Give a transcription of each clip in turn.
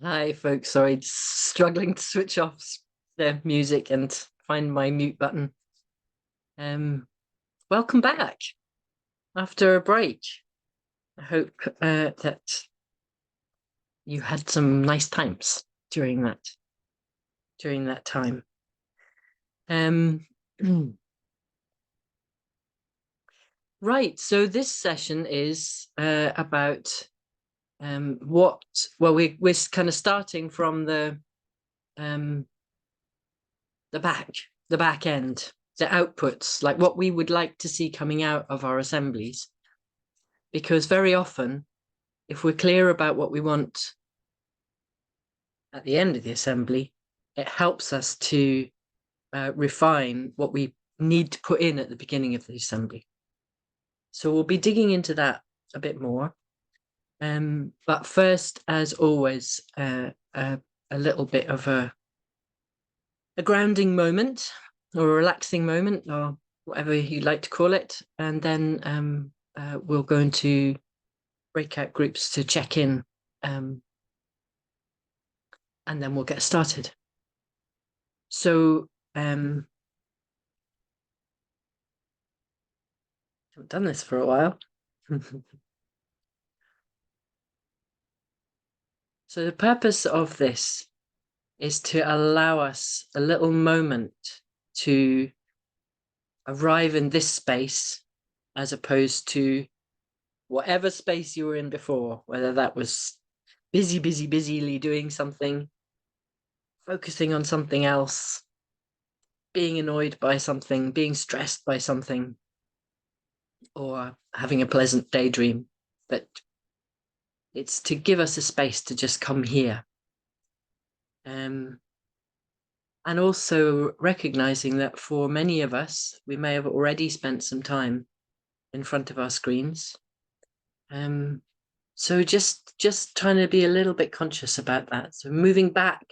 Hi, folks. Sorry, struggling to switch off the music and find my mute button. Welcome back after a break. I hope that you had some nice times during that time. Right. So this session is about what. Well, we're kind of starting from the back end, the outputs, like what we would like to see coming out of our assemblies. Because very often, if we're clear about what we want at the end of the assembly, it helps us to refine what we need to put in at the beginning of the assembly. So we'll be digging into that a bit more. But first, as always, a little bit of a grounding moment or a relaxing moment or whatever you like to call it. And then we'll go into breakout groups to check in, and then we'll get started. So haven't done this for a while. So the purpose of this is to allow us a little moment to arrive in this space as opposed to whatever space you were in before, whether that was busily doing something, focusing on something else, being annoyed by something, being stressed by something, or having a pleasant daydream. But it's to give us a space to just come here. And also recognizing that for many of us, we may have already spent some time in front of our screens. So just trying to be a little bit conscious about that. So moving back,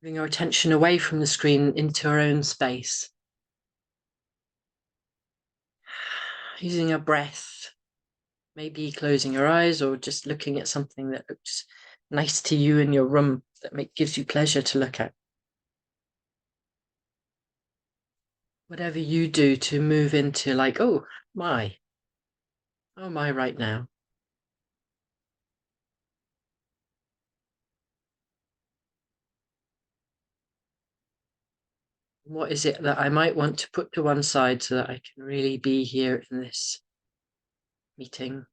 moving our attention away from the screen into our own space. Using our breath, maybe closing your eyes or just looking at something that looks nice to you in your room that gives you pleasure to look at. Whatever you do to move into like, oh my right now. What is it that I might want to put to one side so that I can really be here in this meeting,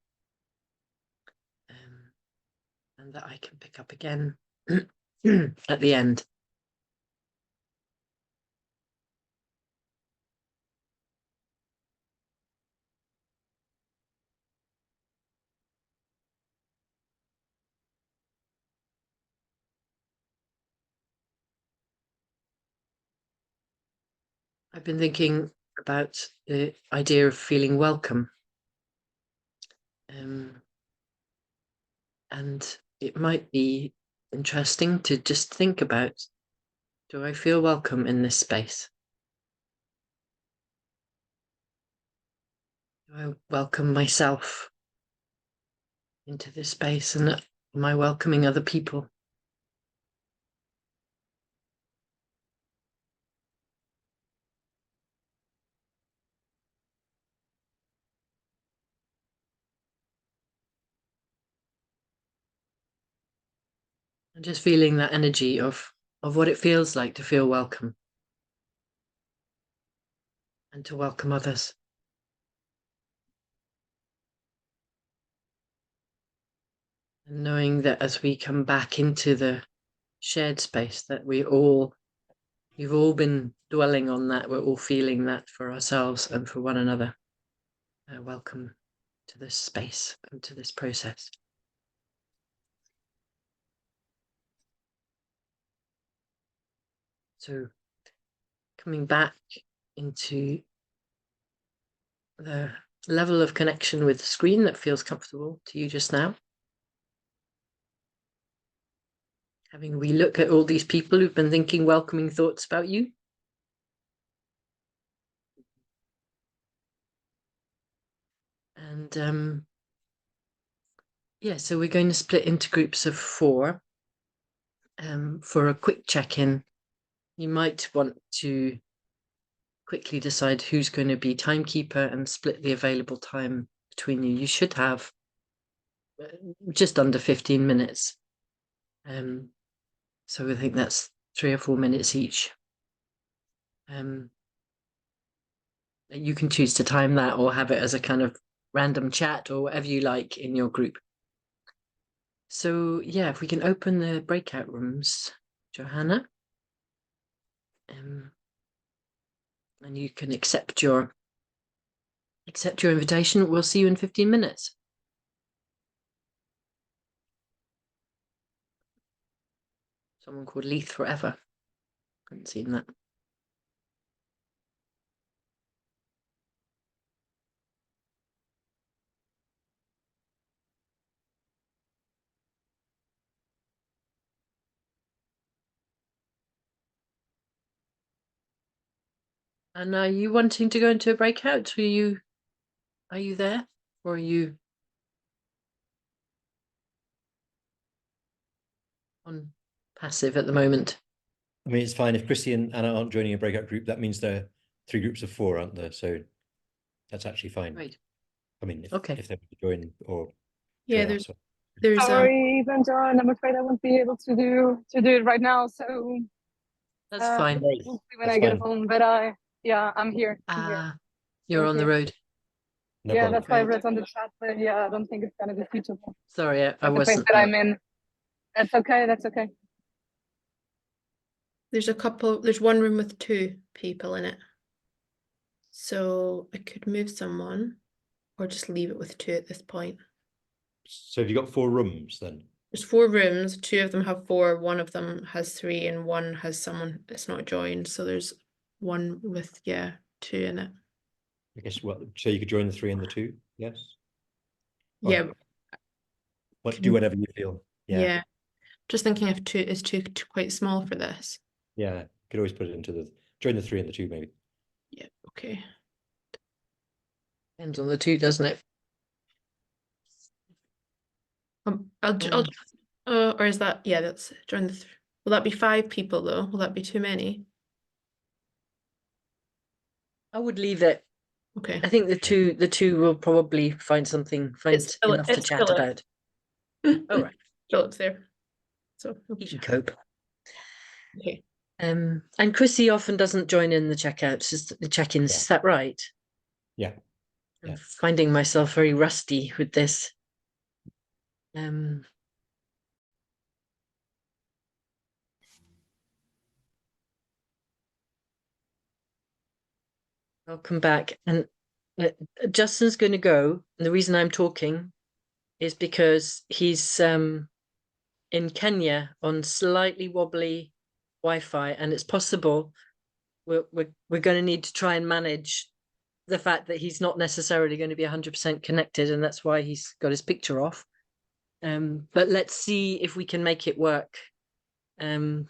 and that I can pick up again at the end. I've been thinking about the idea of feeling welcome. And it might be interesting to just think about, do I feel welcome in this space? Do I welcome myself into this space, and am I welcoming other people? And just feeling that energy of what it feels like to feel welcome and to welcome others. And knowing that as we come back into the shared space, that we've all been dwelling on that, we're all feeling that for ourselves and for one another. Welcome to this space and to this process. So coming back into the level of connection with the screen that feels comfortable to you just now. Having we look at all these people who've been thinking welcoming thoughts about you. And yeah, so we're going to split into groups of 4. for a quick check-in, you might want to quickly decide who's going to be timekeeper and split the available time between you. You should have just under 15 minutes. So I think that's 3 or 4 minutes each. You can choose to time that or have it as a kind of random chat or whatever you like in your group. So yeah, if we can open the breakout rooms, Johanna, and you can accept your invitation. We'll see you in 15 minutes. Someone called Leith Forever. Haven't seen that. And are you wanting to go into a breakout? Are you there? Or are you on passive at the moment? I mean, it's fine if Chrissy and Anna aren't joining a breakout group. That means they're 3 groups of 4, aren't there? So that's actually fine. Right. I mean, okay. if they want to join or yeah, join there's sorry, Benjamin, I'm afraid I won't be able to do it right now. So That's fine. we'll see when I get home. But yeah, I'm here. You're on the road. No yeah, problem. that's why I read on the chat. But yeah, I don't think it's gonna be suitable. Sorry, I The place wasn't. that I'm in. That's okay. That's okay. there's one room with 2 people in it. So I could move someone or just leave it with 2 at this point. So have you got 4 rooms then? There's 4 rooms, 2 of them have 4, one of them has 3, and one has someone that's not joined. So there's one with 2 in it. I guess so you could join the 3 and the 2, yes? Yeah. Do whatever you feel. Yeah. Just thinking if 2 is too quite small for this. Yeah, could always put it into join the 3 and the 2 maybe. Yeah, okay. Depends on the 2, doesn't it? I'll or is that that's join the will that be 5 people though? Will that be too many? I would leave it. Okay. I think the two will probably find enough to chat about. All right. Philip's there. So He can cope. Okay. And Chrissy often doesn't join in the checkouts, just the check-ins. Yeah. Is that right? Yeah. I'm finding myself very rusty with this. I'll come back, and Justin's going to go. And the reason I'm talking is because he's in Kenya on slightly wobbly Wi-Fi, and it's possible we're going to need to try and manage the fact that he's not necessarily going to be 100% connected, and that's why he's got his picture off. But let's see if we can make it work. And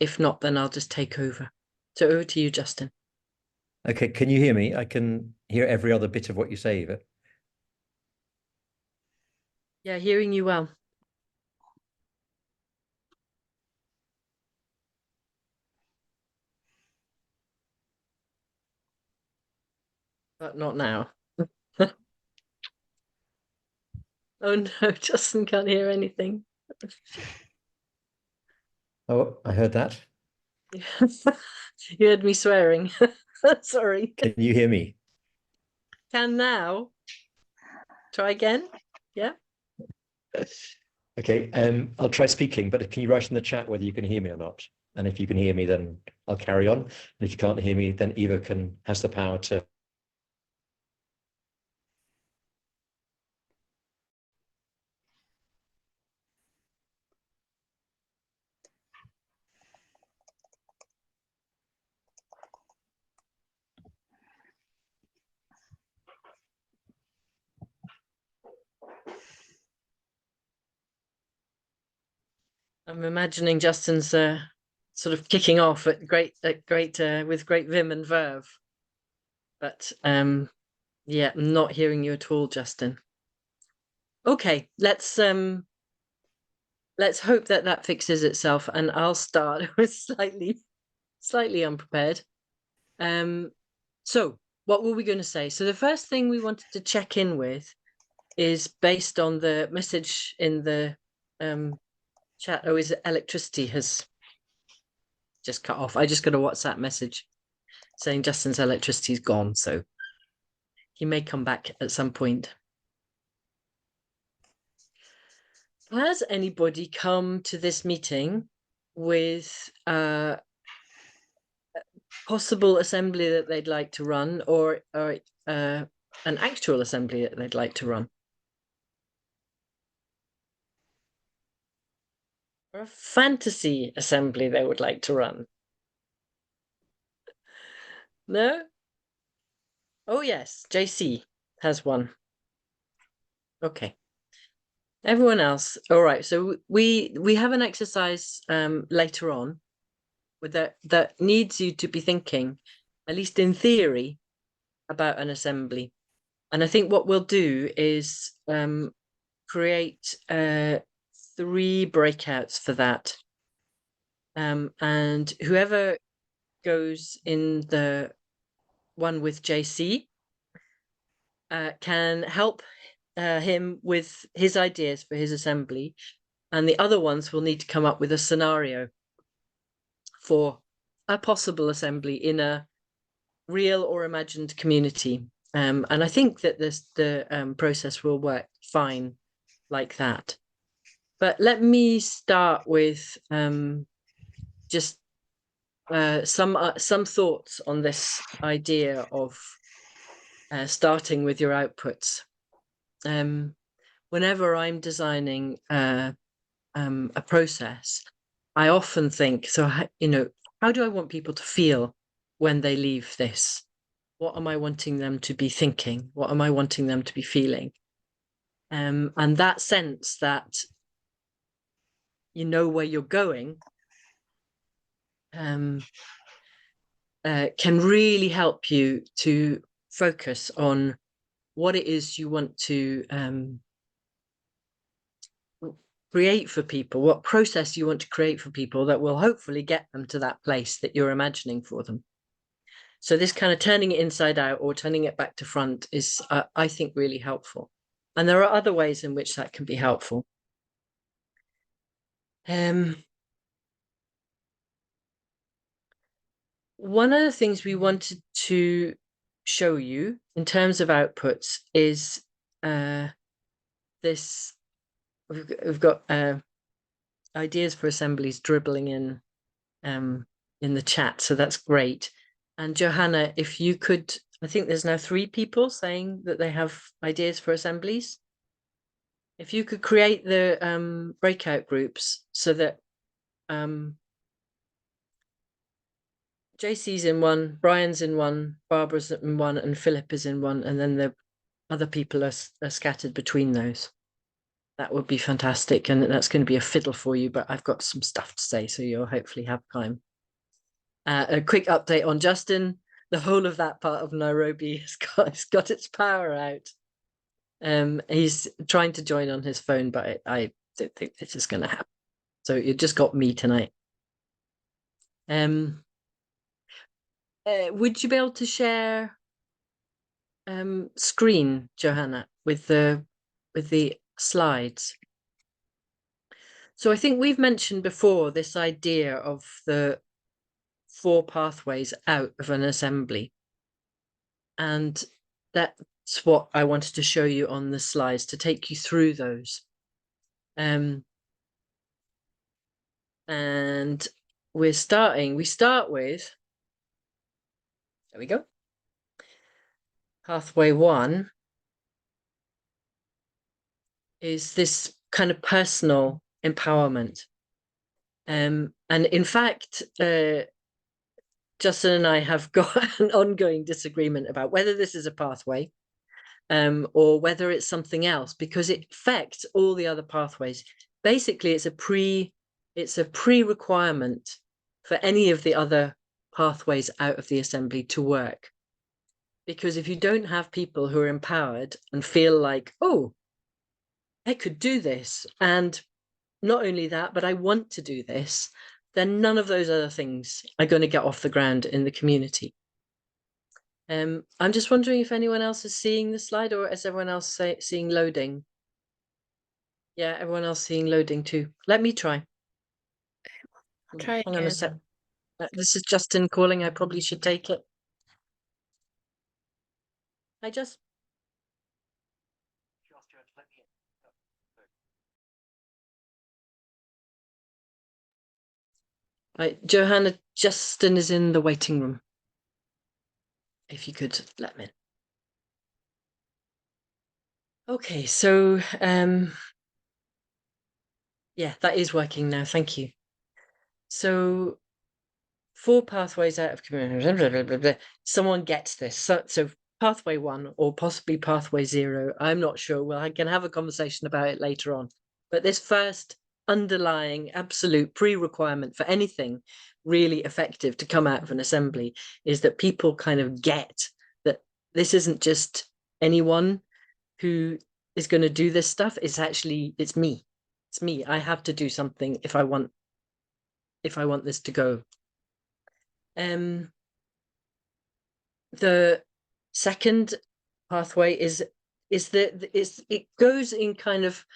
if not, then I'll just take over. So over to you, Justin. Okay, can you hear me? I can hear every other bit of what you say, Eva. Yeah, hearing you well. But not now. Oh no, Justin can't hear anything. Oh, I heard that. You heard me swearing. Sorry. Can you hear me? Can now. Try again. Yeah. Okay, I'll try speaking, but can you write in the chat whether you can hear me or not? And if you can hear me, then I'll carry on. And if you can't hear me, then Eva has the power to. I'm imagining Justin's sort of kicking off with great vim and verve. But yeah, I'm not hearing you at all, Justin. Okay, let's let's hope that that fixes itself, and I'll start with slightly unprepared. So what were we going to say? So the first thing we wanted to check in with is based on the message in the chat. Oh, is it electricity has just cut off? I just got a WhatsApp message saying Justin's electricity's gone, so he may come back at some point. Has anybody come to this meeting with a possible assembly that they'd like to run, or an actual assembly that they'd like to run? Or a fantasy assembly they would like to run? No? Oh yes, JC has one. Okay. Everyone else, all right. So we have an exercise later on with that needs you to be thinking, at least in theory, about an assembly. And I think what we'll do is create 3 breakouts for that. And whoever goes in the one with JC can help him with his ideas for his assembly, and the other ones will need to come up with a scenario for a possible assembly in a real or imagined community. And I think that the process will work fine like that. But let me start with just some thoughts on this idea of starting with your outputs. Whenever I'm designing a process, I often think, so, you know, how do I want people to feel when they leave this? What am I wanting them to be thinking? What am I wanting them to be feeling? And that sense that you know where you're going can really help you to focus on what it is you want to create for people, what process you want to create for people that will hopefully get them to that place that you're imagining for them. So this kind of turning it inside out or turning it back to front is, I think, really helpful. And there are other ways in which that can be helpful. One of the things we wanted to show you in terms of outputs is this. We've got ideas for assemblies dribbling in the chat, so that's great. And Johanna, if you could, I think there's now 3 people saying that they have ideas for assemblies. If you could create the breakout groups so that JC's in one, Brian's in one, Barbara's in one, and Philip is in one, and then the other people are scattered between those. That would be fantastic, and that's going to be a fiddle for you, but I've got some stuff to say, so you'll hopefully have time. A quick update on Justin. The whole of that part of Nairobi has got its power out. He's trying to join on his phone, but I don't think this is going to happen. So you just got me tonight. Would you be able to share screen, Johanna, with the slides? So I think we've mentioned before this idea of the 4 pathways out of an assembly, and that's what I wanted to show you on the slides, to take you through those. And we start with, there we go, pathway 1 is this kind of personal empowerment. And in fact, Justin and I have got an ongoing disagreement about whether this is a pathway or whether it's something else, because it affects all the other pathways. Basically, it's a pre-requirement for any of the other pathways out of the assembly to work. Because if you don't have people who are empowered and feel like, oh, I could do this, and not only that, but I want to do this, then none of those other things are going to get off the ground in the community. I'm just wondering if anyone else is seeing the slide, or is everyone else seeing loading? Yeah, everyone else seeing loading too. Let me try. Try Hang on a again. sec. This is Justin calling. I probably should take it. I just. Right, Johanna, Justin is in the waiting room. If you could let me in. Okay, so yeah, that is working now. Thank you. So 4 pathways out of community. Someone gets this. So pathway 1 or possibly pathway 0. I'm not sure. Well, I can have a conversation about it later on. But this first underlying absolute pre-requirement for anything really effective to come out of an assembly is that people kind of get that this isn't just anyone who is going to do this stuff. It's actually, it's me. It's me. I have to do something if I want this to go. The second pathway is that it goes in kind of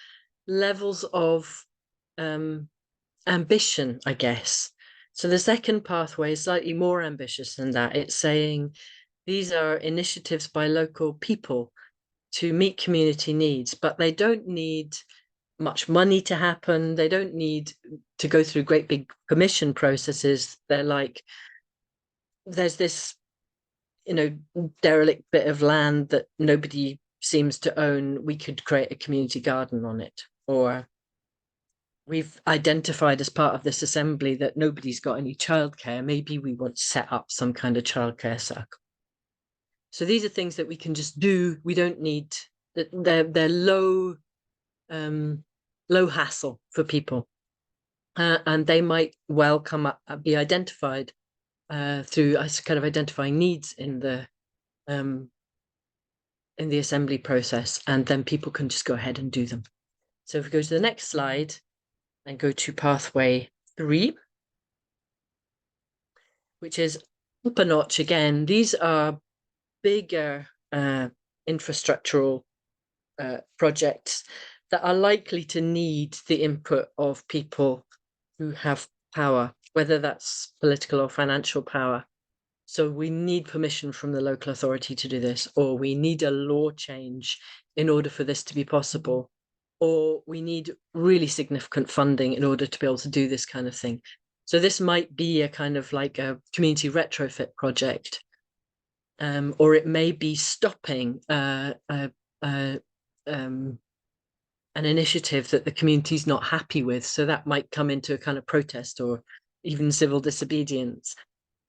levels of ambition, I guess. So the second pathway is slightly more ambitious than that. It's saying these are initiatives by local people to meet community needs, but they don't need much money to happen. They don't need to go through great big permission processes. They're like, there's this, derelict bit of land that nobody seems to own. We could create a community garden on it. Or we've identified as part of this assembly that nobody's got any childcare. Maybe we want to set up some kind of childcare circle. So these are things that we can just do. We don't need that. They're low hassle for people, and they might well come up be identified through us kind of identifying needs in the assembly process, and then people can just go ahead and do them. So if we go to the next slide and go to pathway 3, which is up a notch again. These are bigger infrastructural projects that are likely to need the input of people who have power, whether that's political or financial power. So we need permission from the local authority to do this, or we need a law change in order for this to be possible, or we need really significant funding in order to be able to do this kind of thing. So this might be a kind of like a community retrofit project, or it may be stopping an initiative that the community's not happy with. So that might come into a kind of protest or even civil disobedience.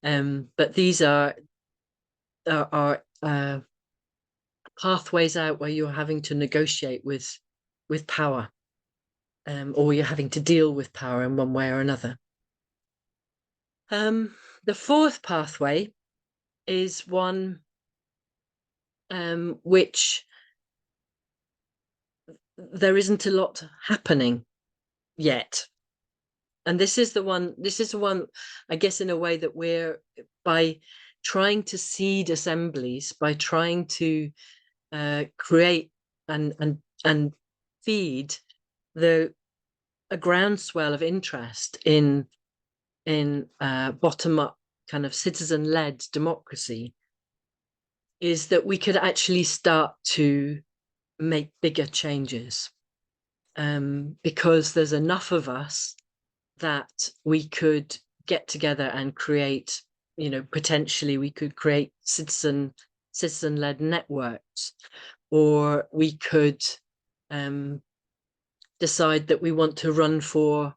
But these are pathways out where you're having to negotiate with power, or you're having to deal with power in one way or another. The fourth pathway is one which there isn't a lot happening yet. And this is the one, I guess, in a way that we're, by trying to seed assemblies, by trying to create and feed a groundswell of interest in bottom-up kind of citizen-led democracy, is that we could actually start to make bigger changes, because there's enough of us that we could get together and create, potentially we could create citizen-led networks, or we could decide that we want to run for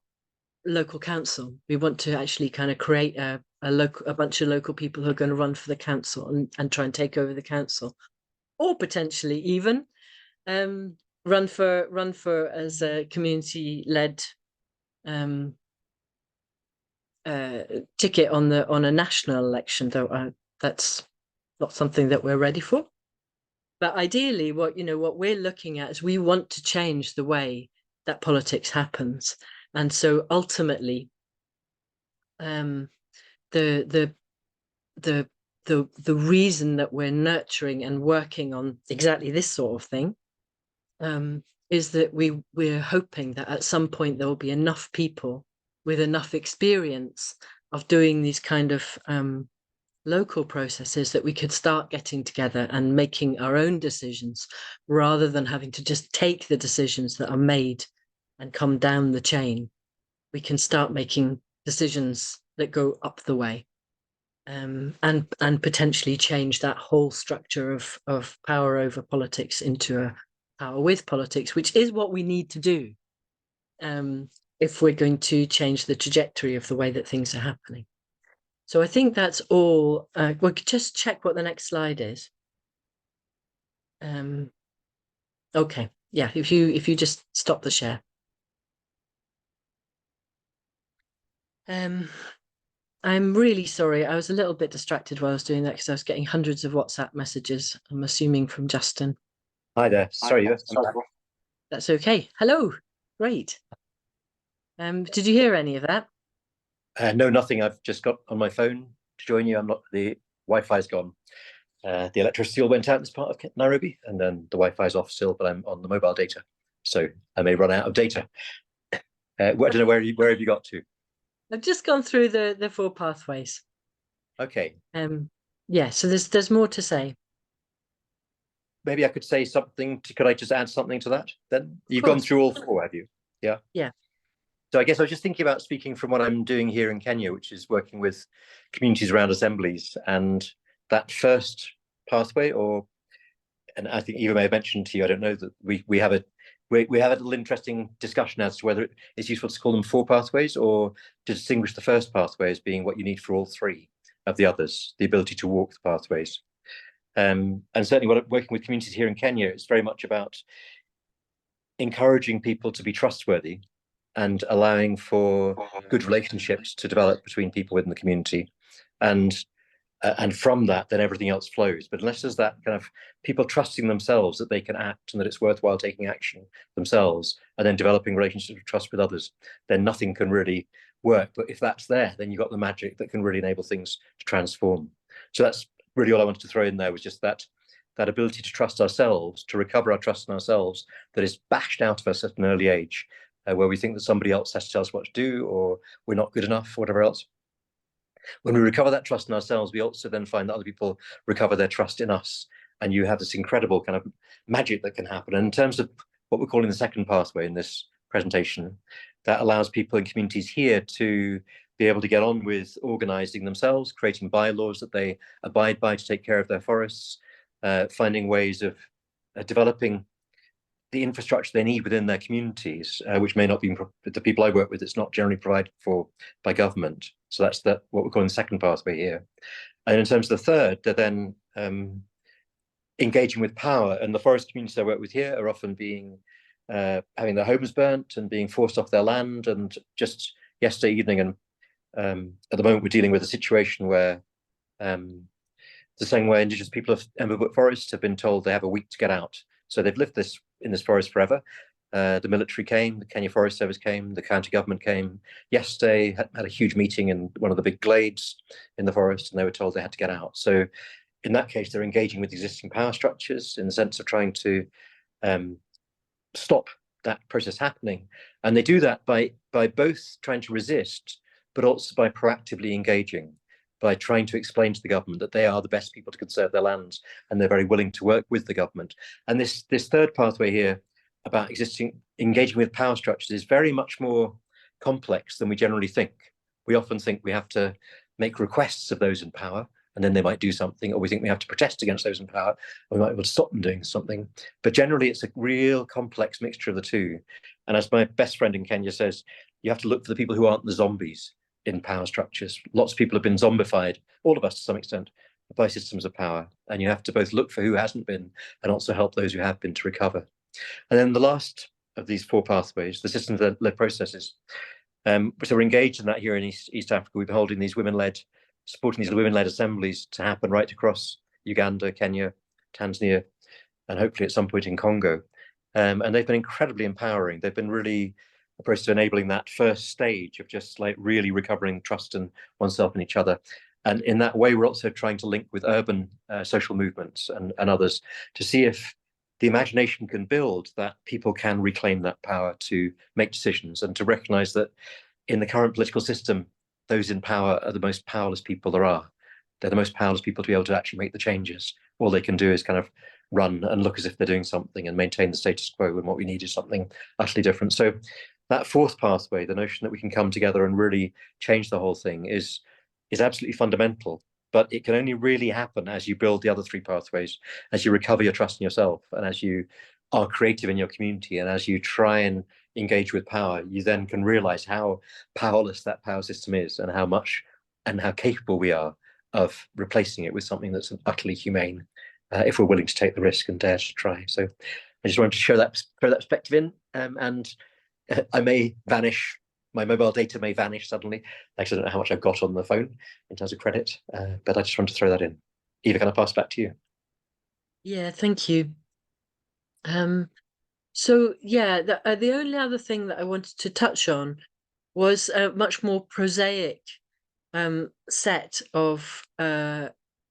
local council. We want to actually kind of create a bunch of local people who are going to run for the council and try and take over the council, or potentially even run for as a community-led ticket on a national election, though that's not something that we're ready for. But ideally, what we're looking at is we want to change the way that politics happens. And so ultimately, the reason that we're nurturing and working on exactly this sort of thing is that we're hoping that at some point there will be enough people with enough experience of doing these kind of local processes that we could start getting together and making our own decisions rather than having to just take the decisions that are made and come down the chain. We can start making decisions that go up the way, and potentially change that whole structure of power over politics into a power with politics, which is what we need to do if we're going to change the trajectory of the way that things are happening. So I think that's all. We'll just check what the next slide is. Okay, yeah, if you just stop the share. I'm really sorry. I was a little bit distracted while I was doing that because I was getting hundreds of WhatsApp messages, I'm assuming from Justin. Hi there. Sorry, That's okay. Hello. Great. Did you hear any of that? no, nothing. I've just got on my phone to join you. I'm not. The Wi-Fi's gone. The electricity all went out in this part of Nairobi, and then the Wi-Fi's off still, but I'm on the mobile data, so I may run out of data. I don't know where have you got to? I've just gone through the 4 pathways. Okay. Yeah, so there's more to say. Maybe I could say something. Could I just add something to that? Then you've gone through all 4, have you? Yeah. Yeah. So I guess I was just thinking about speaking from what I'm doing here in Kenya, which is working with communities around assemblies, and that first pathway, and I think Eva may have mentioned to you, I don't know, that we have a little interesting discussion as to whether it's useful to call them 4 pathways or to distinguish the first pathway as being what you need for all 3 of the others, the ability to walk the pathways. And certainly working with communities here in Kenya, it's very much about encouraging people to be trustworthy and allowing for good relationships to develop between people within the community. And from that, then everything else flows. But unless there's that kind of people trusting themselves that they can act and that it's worthwhile taking action themselves, and then developing relationships of trust with others, then nothing can really work. But if that's there, then you've got the magic that can really enable things to transform. So that's really all I wanted to throw in there, was just that ability to trust ourselves, to recover our trust in ourselves that is bashed out of us at an early age, where we think that somebody else has to tell us what to do, or we're not good enough, or whatever else. When we recover that trust in ourselves, we also then find that other people recover their trust in us. And you have this incredible kind of magic that can happen. And in terms of what we're calling the second pathway in this presentation, that allows people in communities here to be able to get on with organizing themselves, creating bylaws that they abide by to take care of their forests, finding ways of developing the infrastructure they need within their communities, which may not be the people I work with, it's not generally provided for by government. So that's what we're calling the second pathway here. And in terms of the third, they're then engaging with power. And the forest communities I work with here are often having their homes burnt and being forced off their land. And just yesterday evening, and at the moment we're dealing with a situation where the same way indigenous people of Embabut Forest have been told they have a week to get out. So they've lived in this forest forever. The military came, the Kenya Forest Service came, the county government came. Yesterday had a huge meeting in one of the big glades in the forest, and they were told they had to get out. So in that case, they're engaging with existing power structures in the sense of trying to stop that process happening. And they do that by both trying to resist, but also by proactively engaging, by trying to explain to the government that they are the best people to conserve their lands, and they're very willing to work with the government. And this third pathway here about engaging with power structures is very much more complex than we generally think. We often think we have to make requests of those in power, and then they might do something, or we think we have to protest against those in power, and we might be able to stop them doing something. But generally, it's a real complex mixture of the two. And as my best friend in Kenya says, you have to look for the people who aren't the zombies in power structures. Lots of people have been zombified, all of us to some extent, by systems of power. And you have to both look for who hasn't been and also help those who have been to recover. And then the last of these 4 pathways, the systems-led processes. So we're engaged in that here in East Africa. We've been holding these supporting these women-led assemblies to happen right across Uganda, Kenya, Tanzania, and hopefully at some point in Congo. And they've been incredibly empowering. They've been really a process of enabling that first stage of just like really recovering trust in oneself and each other. And in that way, we're also trying to link with urban social movements and others to see if the imagination can build that people can reclaim that power to make decisions, and to recognize that in the current political system, those in power are the most powerless people there are. They're the most powerless people to be able to actually make the changes. All they can do is kind of run and look as if they're doing something and maintain the status quo, when what we need is something utterly different. So that fourth pathway, the notion that we can come together and really change the whole thing, is absolutely fundamental. But it can only really happen as you build the other three pathways, as you recover your trust in yourself, and as you are creative in your community, and as you try and engage with power. You then can realize how powerless that power system is, and how much and how capable we are of replacing it with something that's utterly humane, if we're willing to take the risk and dare to try. So I just wanted to throw that perspective in, and I may vanish. My mobile data may vanish suddenly. Actually, I don't know how much I've got on the phone in terms of credit, but I just wanted to throw that in. Eva, can I pass back to you? Yeah, thank you. So yeah, the only other thing that I wanted to touch on was a much more prosaic set of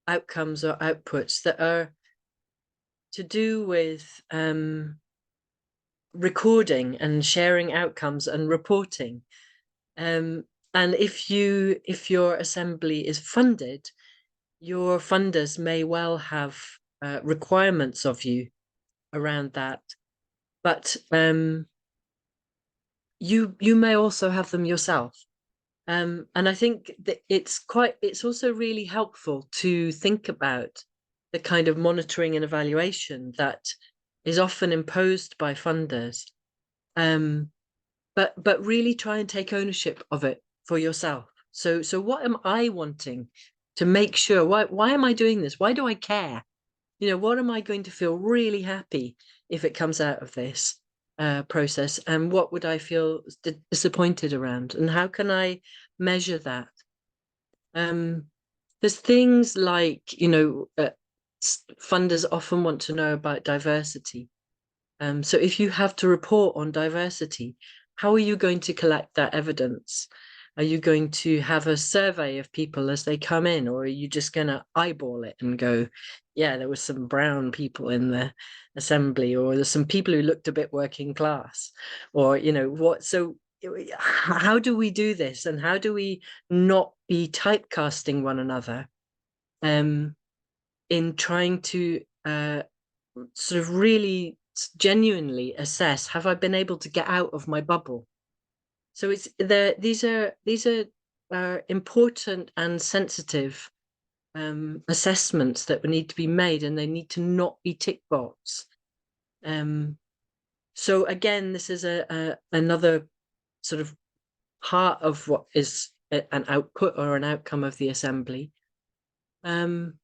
outcomes or outputs that are to do with recording and sharing outcomes and reporting. And if your assembly is funded, your funders may well have requirements of you around that, but you may also have them yourself. And I think that it's also really helpful to think about the kind of monitoring and evaluation that is often imposed by funders, but really try and take ownership of it for yourself. So what am I wanting to make sure? Why am I doing this? Why do I care? You know, what am I going to feel really happy if it comes out of this process? And what would I feel disappointed around? And how can I measure that? There's things like, funders often want to know about diversity. So if you have to report on diversity, how are you going to collect that evidence? Are you going to have a survey of people as they come in, or are you just going to eyeball it and go, yeah, there was some brown people in the assembly, or there's some people who looked a bit working class, or, what? So how do we do this? And how do we not be typecasting one another in trying to sort of really genuinely assess, have I been able to get out of my bubble? So these are important and sensitive assessments that need to be made, and they need to not be tick box. So again, this is another sort of part of what is an output or an outcome of the assembly. And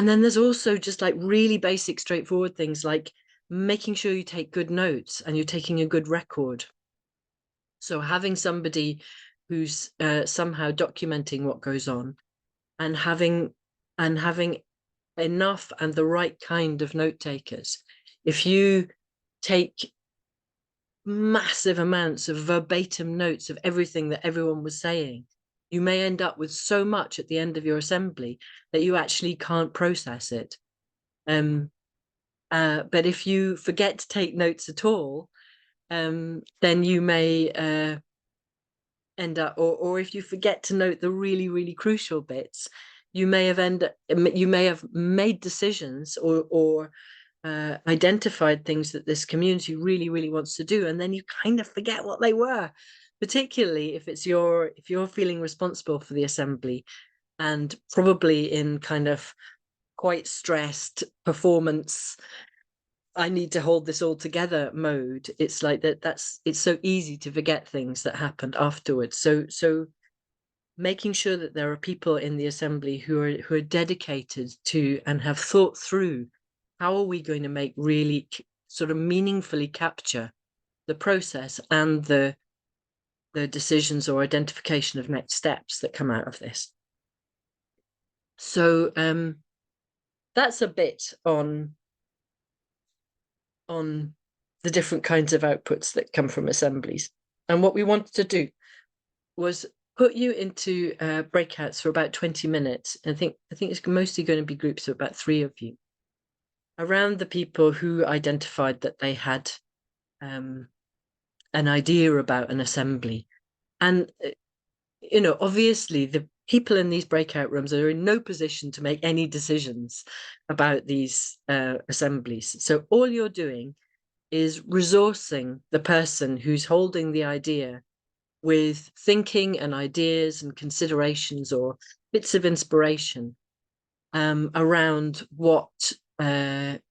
then there's also just like really basic, straightforward things like making sure you take good notes and you're taking a good record. So having somebody who's somehow documenting what goes on, and having enough and the right kind of note takers. If you take massive amounts of verbatim notes of everything that everyone was saying, you may end up with so much at the end of your assembly that you actually can't process it. But if you forget to take notes at all, then you may end up, or if you forget to note the really, really crucial bits, you may have made decisions or identified things that this community really, really wants to do, and then you kind of forget what they were. Particularly if you're feeling responsible for the assembly, and probably in kind of quite stressed performance, I need to hold this all together mode. It's like it's so easy to forget things that happened afterwards. So making sure that there are people in the assembly who are dedicated to and have thought through, how are we going to make really sort of meaningfully capture the process and the decisions or identification of next steps that come out of this. So that's a bit on the different kinds of outputs that come from assemblies. And what we wanted to do was put you into breakouts for about 20 minutes. I think it's mostly going to be groups of about 3 of you around the people who identified that they had an idea about an assembly. And, you know, obviously the people in these breakout rooms are in no position to make any decisions about these assemblies. So all you're doing is resourcing the person who's holding the idea with thinking and ideas and considerations or bits of inspiration around what kind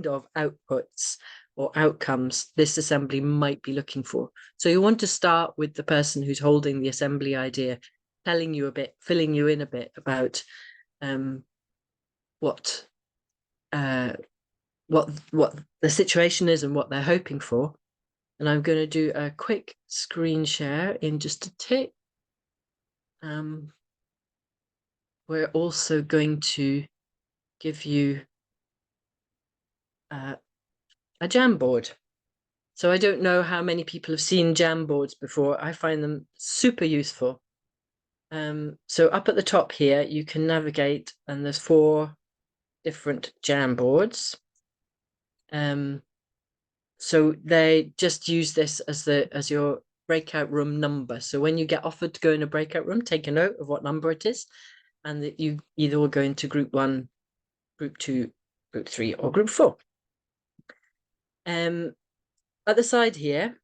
of outputs or outcomes this assembly might be looking for. So you want to start with the person who's holding the assembly idea, telling you a bit, filling you in a bit about what the situation is and what they're hoping for. And I'm going to do a quick screen share in just a tick. We're also going to give you a Jamboard. So I don't know how many people have seen Jamboards before. I find them super useful. So up at the top here, you can navigate, and there's 4 different Jamboards. So they just use this as your breakout room number. So when you get offered to go in a breakout room, take a note of what number it is, and that you either will go into group 1, group 2, group 3, or group 4. At the side here,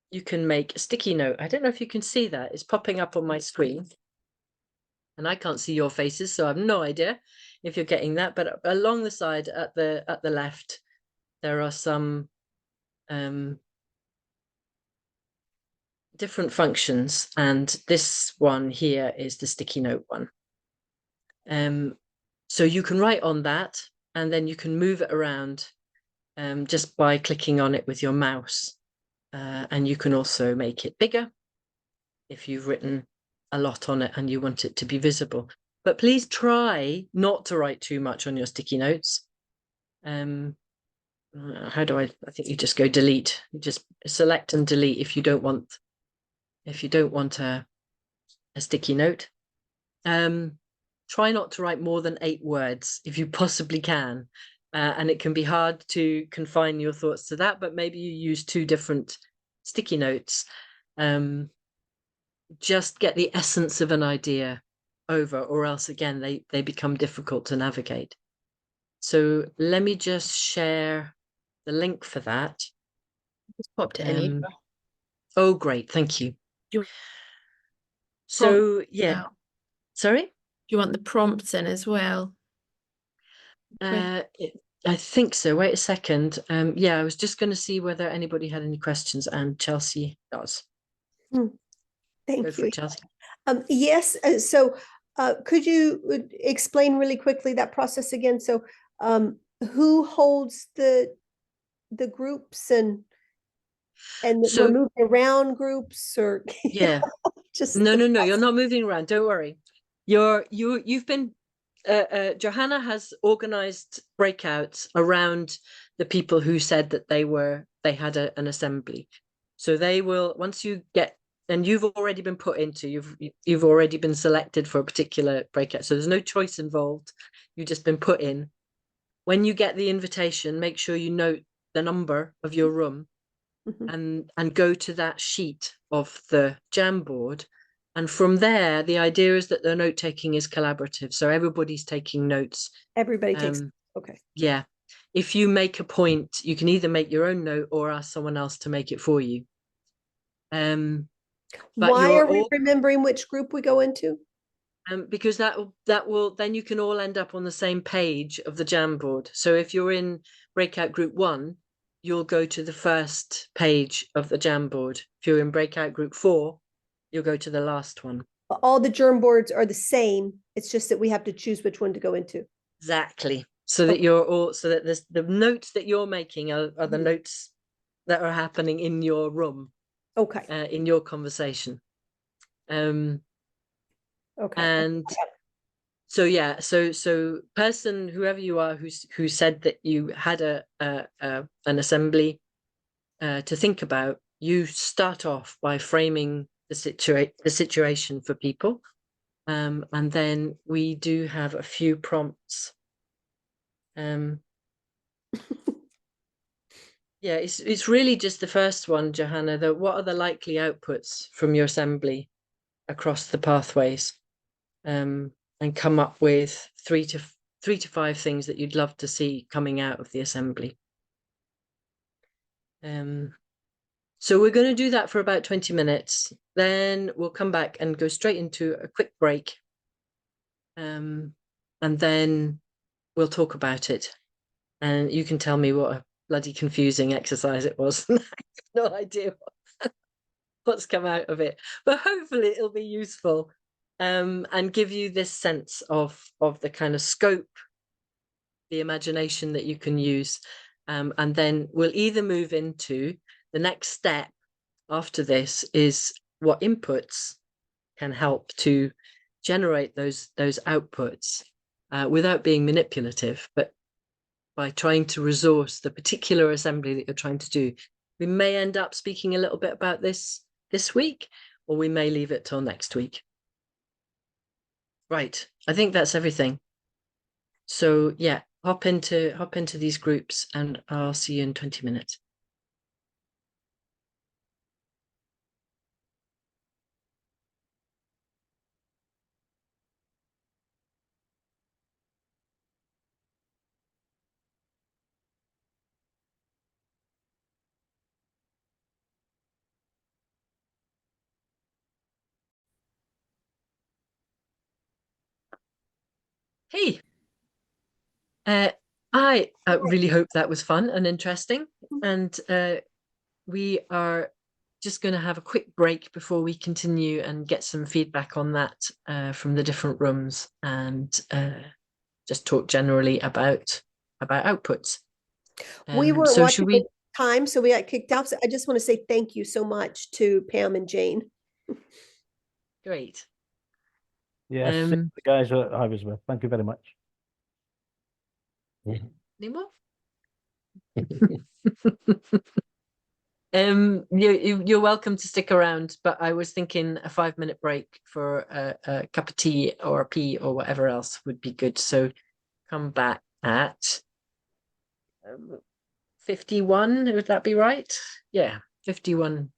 you can make a sticky note. I don't know if you can see that. It's popping up on my screen. And I can't see your faces, so I have no idea if you're getting that. But along the side at the left, there are some different functions, and this one here is the sticky note one. So you can write on that, and then you can move it around just by clicking on it with your mouse. And you can also make it bigger if you've written a lot on it and you want it to be visible. But please try not to write too much on your sticky notes. How do I think you just go delete. You just select and delete if you don't want a sticky note. Try not to write more than 8 words if you possibly can. And it can be hard to confine your thoughts to that, but maybe you use 2 different sticky notes. Just get the essence of an idea over, or else again they become difficult to navigate. So let me just share the link for that. Just popped it in. Oh, great, thank you. You So yeah, wow. Sorry? Do you want the prompts in as well? I think so. Wait a second. Yeah, I was just going to see whether anybody had any questions, and Chelsea does. Thank Go you. for it, Chelsea. Yes, so could you explain really quickly that process again? So who holds the groups and So- we're moving around groups, or Yeah. just No, you're not moving around. Don't worry. You've been Johanna has organized breakouts around the people who said that they had an assembly. So they will, once you get, and you've already been put into, you've already been selected for a particular breakout. So there's no choice involved. You've just been put in. When you get the invitation, make sure you note the number of your room and go to that sheet of the Jamboard. And from there, the idea is that the note taking is collaborative. So everybody's taking notes. everybody takes, okay. Yeah. If you make a point, you can either make your own note or ask someone else to make it for you. But Why you're are we all, remembering which group we go into? because that will then you can all end up on the same page of the Jamboard. So if you're in breakout group 1, you'll go to the first page of the Jamboard. If you're in breakout group 4, you'll go to the last one. All the germ boards are the same. It's just that we have to choose which one to go into. Exactly. So that you're all, so that the notes that you're making are the notes that are happening in your room. Okay. In your conversation. Okay. And So yeah, so person, whoever you are, who said that you had an assembly to think about, you start off by framing the situation for people, and then we do have a few prompts. Yeah, it's really just the first one, Johanna. What are the likely outputs from your assembly across the pathways? And come up with three to five things that you'd love to see coming out of the assembly. So we're going to do that for about 20 minutes. Then we'll come back and go straight into a quick break. And then we'll talk about it. And you can tell me what a bloody confusing exercise it was. I have no idea what's come out of it, but hopefully it'll be useful, and give you this sense of the kind of scope, the imagination that you can use. And then we'll either move into the next step after this is what inputs can help to generate those outputs without being manipulative, but by trying to resource the particular assembly that you're trying to do. We may end up speaking a little bit about this week, or we may leave it till next week. Right, I think that's everything. So yeah, hop into these groups, and I'll see you in 20 minutes. Hey, I really hope that was fun and interesting, and we are just going to have a quick break before we continue and get some feedback on that from the different rooms, and just talk generally about outputs. We weren't so watching should we? the time, so we got kicked off. So I just want to say thank you so much to Pam and Jane. Great. Yes, the guys that I was with. Thank you very much. Any more? You're welcome to stick around, but I was thinking a 5-minute break for a cup of tea or a pee or whatever else would be good. So come back at 51. Would that be right? Yeah, 51.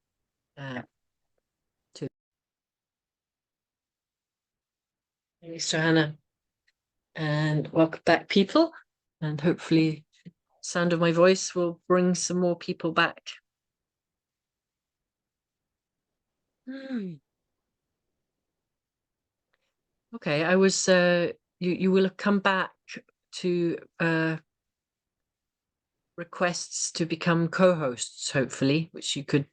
Thanks, Johanna, and welcome back, people. And hopefully, sound of my voice will bring some more people back. Okay, I was you will have come back to requests to become co-hosts, hopefully, which you can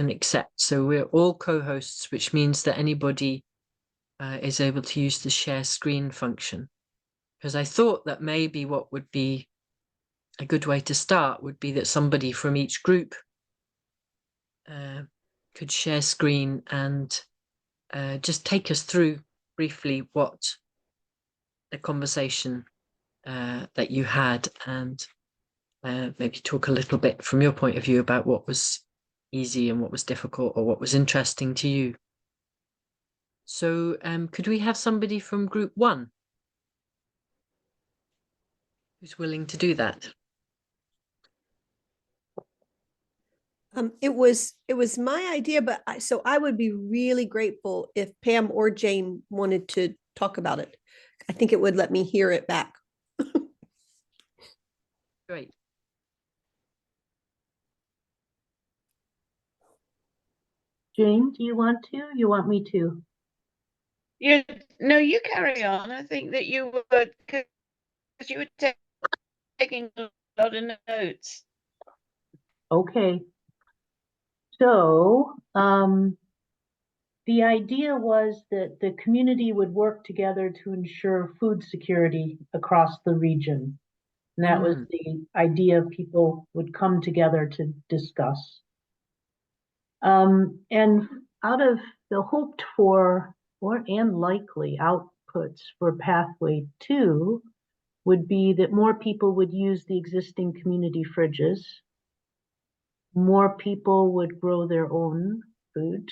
accept. So we're all co-hosts, which means that anybody is able to use the share screen function. Because I thought that maybe what would be a good way to start would be that somebody from each group could share screen and just take us through briefly what the conversation that you had, and maybe talk a little bit from your point of view about what was easy and what was difficult, or what was interesting to you. So could we have somebody from group 1 who's willing to do that? It was my idea, but so I would be really grateful if Pam or Jane wanted to talk about it. I think it would let me hear it back. Great. Jane, do you want to? You want me to? No, you carry on. I think that you would, because you were taking a lot of notes. Okay. So, the idea was that the community would work together to ensure food security across the region. And that was the idea. People would come together to discuss. And out of the hoped for and likely outputs for pathway 2 would be that more people would use the existing community fridges. More people would grow their own food.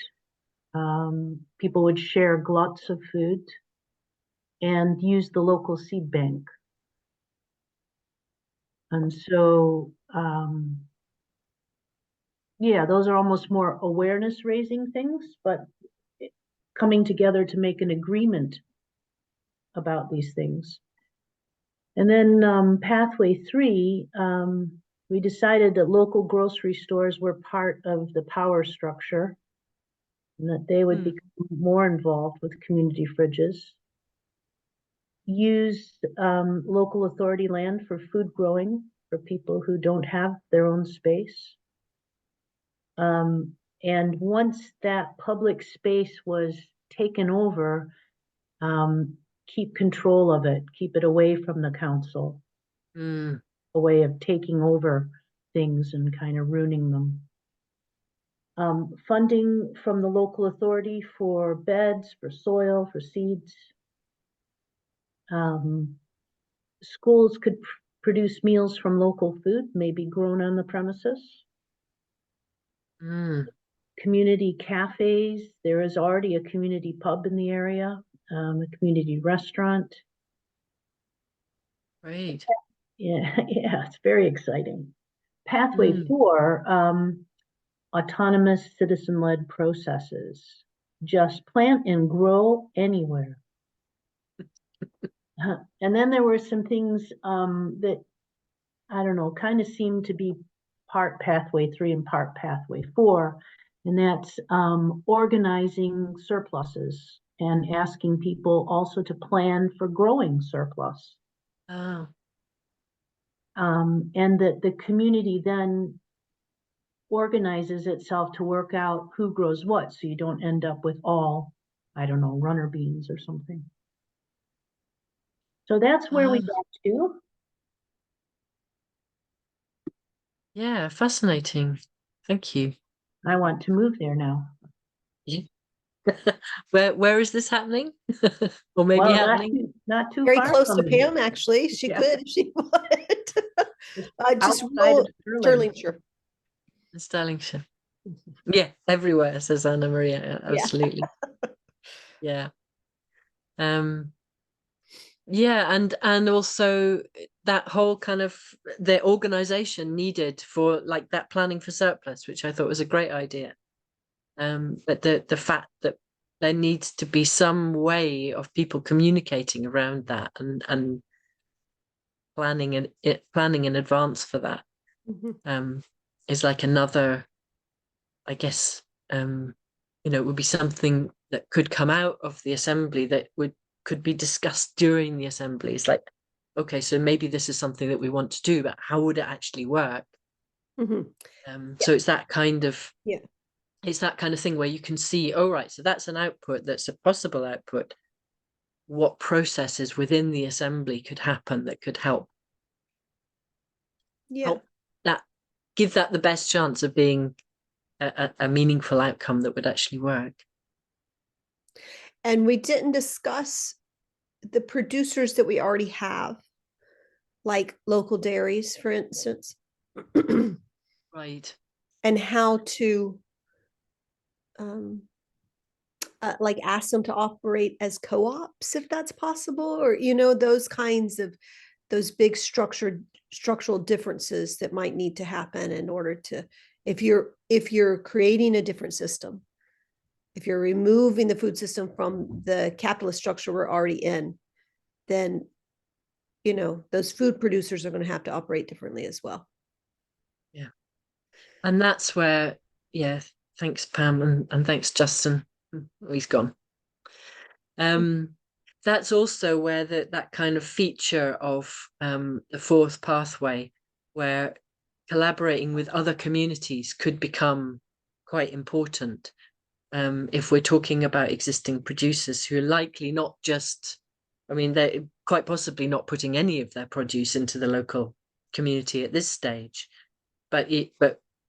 People would share gluts of food and use the local seed bank. And so, yeah, those are almost more awareness raising things, but coming together to make an agreement about these things. And then pathway 3, we decided that local grocery stores were part of the power structure and that they would become more involved with community fridges. Use local authority land for food growing for people who don't have their own space. And once that public space was taken over, keep control of it, keep it away from the council. A way of taking over things and kind of ruining them. Funding from the local authority for beds, for soil, for seeds. Schools could produce meals from local food, maybe grown on the premises. Community cafes, there is already a community pub in the area, a community restaurant. Right. Yeah, yeah, it's very exciting. Pathway 4, autonomous citizen-led processes. Just plant and grow anywhere. And then there were some things that, I don't know, kind of seemed to be part pathway 3 and part pathway 4. And that's organizing surpluses and asking people also to plan for growing surplus. Oh. And that the community then organizes itself to work out who grows what, so you don't end up with all, I don't know, runner beans or something. So that's where we got to. Yeah, fascinating. Thank you. I want to move there now. Where is this happening? Or maybe Well, happening? not too Very far close to from me. Pam, actually. She Yeah. could if she would. Just Outside of Stirling. Stirlingshire. In Stirlingshire. Yeah, everywhere, says Anna Maria. Absolutely. Yeah. Yeah, and also that whole kind of the organization needed for like that planning for surplus, which I thought was a great idea. But the fact that there needs to be some way of people communicating around that and planning in advance for that is like another, I guess, it would be something that could come out of the assembly that could be discussed during the assembly. It's like, okay, so maybe this is something that we want to do, but how would it actually work? So it's that kind of it's that kind of thing where you can see, oh right, so that's an output, that's a possible output. What processes within the assembly could happen that could help that, give that the best chance of being a meaningful outcome that would actually work. And we didn't discuss the producers that we already have, like local dairies, for instance. Right. And how to like ask them to operate as co-ops if that's possible, or those kinds of those big structural differences that might need to happen in order to, if you're creating a different system, if you're removing the food system from the capitalist structure we're already in, then those food producers are going to have to operate differently as well. Yeah. And that's where, thanks Pam and thanks Justin. Oh, he's gone. That's also where that kind of feature of the fourth pathway, where collaborating with other communities could become quite important. If we're talking about existing producers who are likely not just, they're quite possibly not putting any of their produce into the local community at this stage, but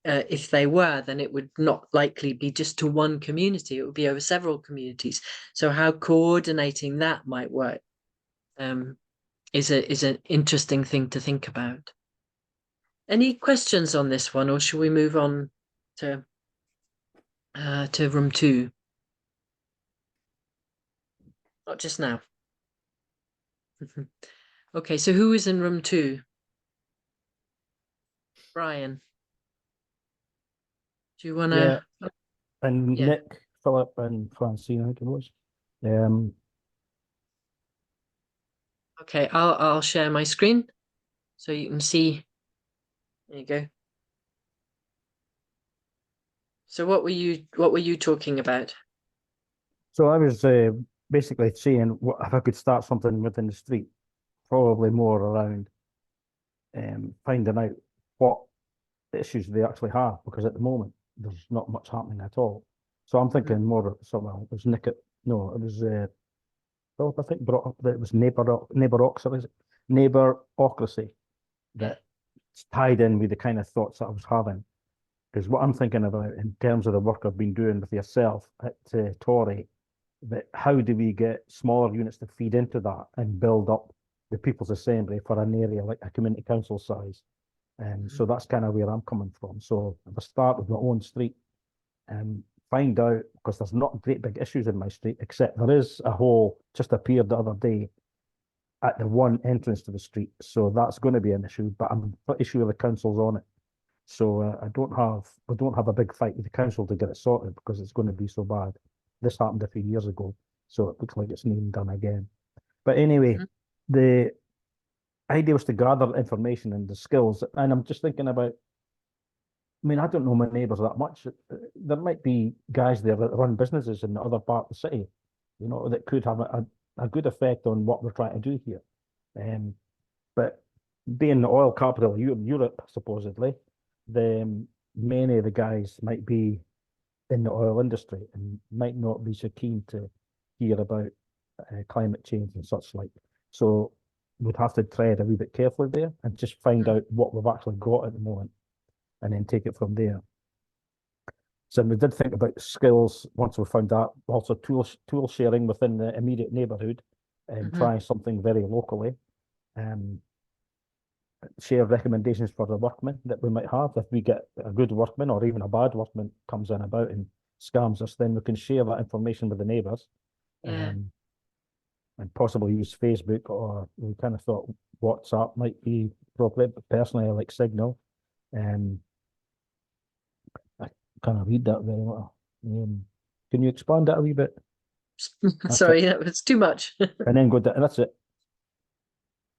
if they were, then it would not likely be just to one community. It would be over several communities. So how coordinating that might work is an interesting thing to think about. Any questions on this one, or should we move on to room 2? Not just now. Okay, so who is in room 2? Brian. Do you want to? Yeah. And Yeah. Nick, Philip, and Francine, I think it was. Okay, I'll share my screen so you can see. There you go. So what were you talking about? So I was basically saying, what if I could start something within the street, probably more around finding out what issues they actually have, because at the moment there's not much happening at all. So I'm thinking more of well, it was Nick. No, it was Philip, I think, brought up that it was neighborocracy that tied in with the kind of thoughts that I was having. Because what I'm thinking about in terms of the work I've been doing with yourself at Tory, that how do we get smaller units to feed into that and build up the People's Assembly for an area like a community council size? And so that's kind of where I'm coming from. So if I start with my own street and find out, because there's not great big issues in my street, except there is a hole just appeared the other day at the one entrance to the street. So that's going to be an issue, but I'm pretty sure the council's on it. So we don't have a big fight with the council to get it sorted because it's going to be so bad. This happened a few years ago, so it looks like it's being done again. But anyway, the idea was to gather information and the skills, and I'm just thinking about, I mean, I don't know my neighbours that much. There might be guys there that run businesses in the other part of the city, you know, that could have a good effect on what we're trying to do here. But being the oil capital of Europe, supposedly, many of the guys might be in the oil industry and might not be so keen to hear about climate change and such like. So we'd have to tread a wee bit carefully there and just find out what we've actually got at the moment and then take it from there. So we did think about skills once we found that, also tool sharing within the immediate neighbourhood and trying something very locally. Share recommendations for the workmen that we might have. If we get a good workman or even a bad workman comes in about and scams us, then we can share that information with the neighbours. And possibly use Facebook, or we kind of thought WhatsApp might be appropriate, but personally I like Signal. I can't read that very well. Can you expand that a wee bit? Sorry, that was too much. And then go down, and that's it.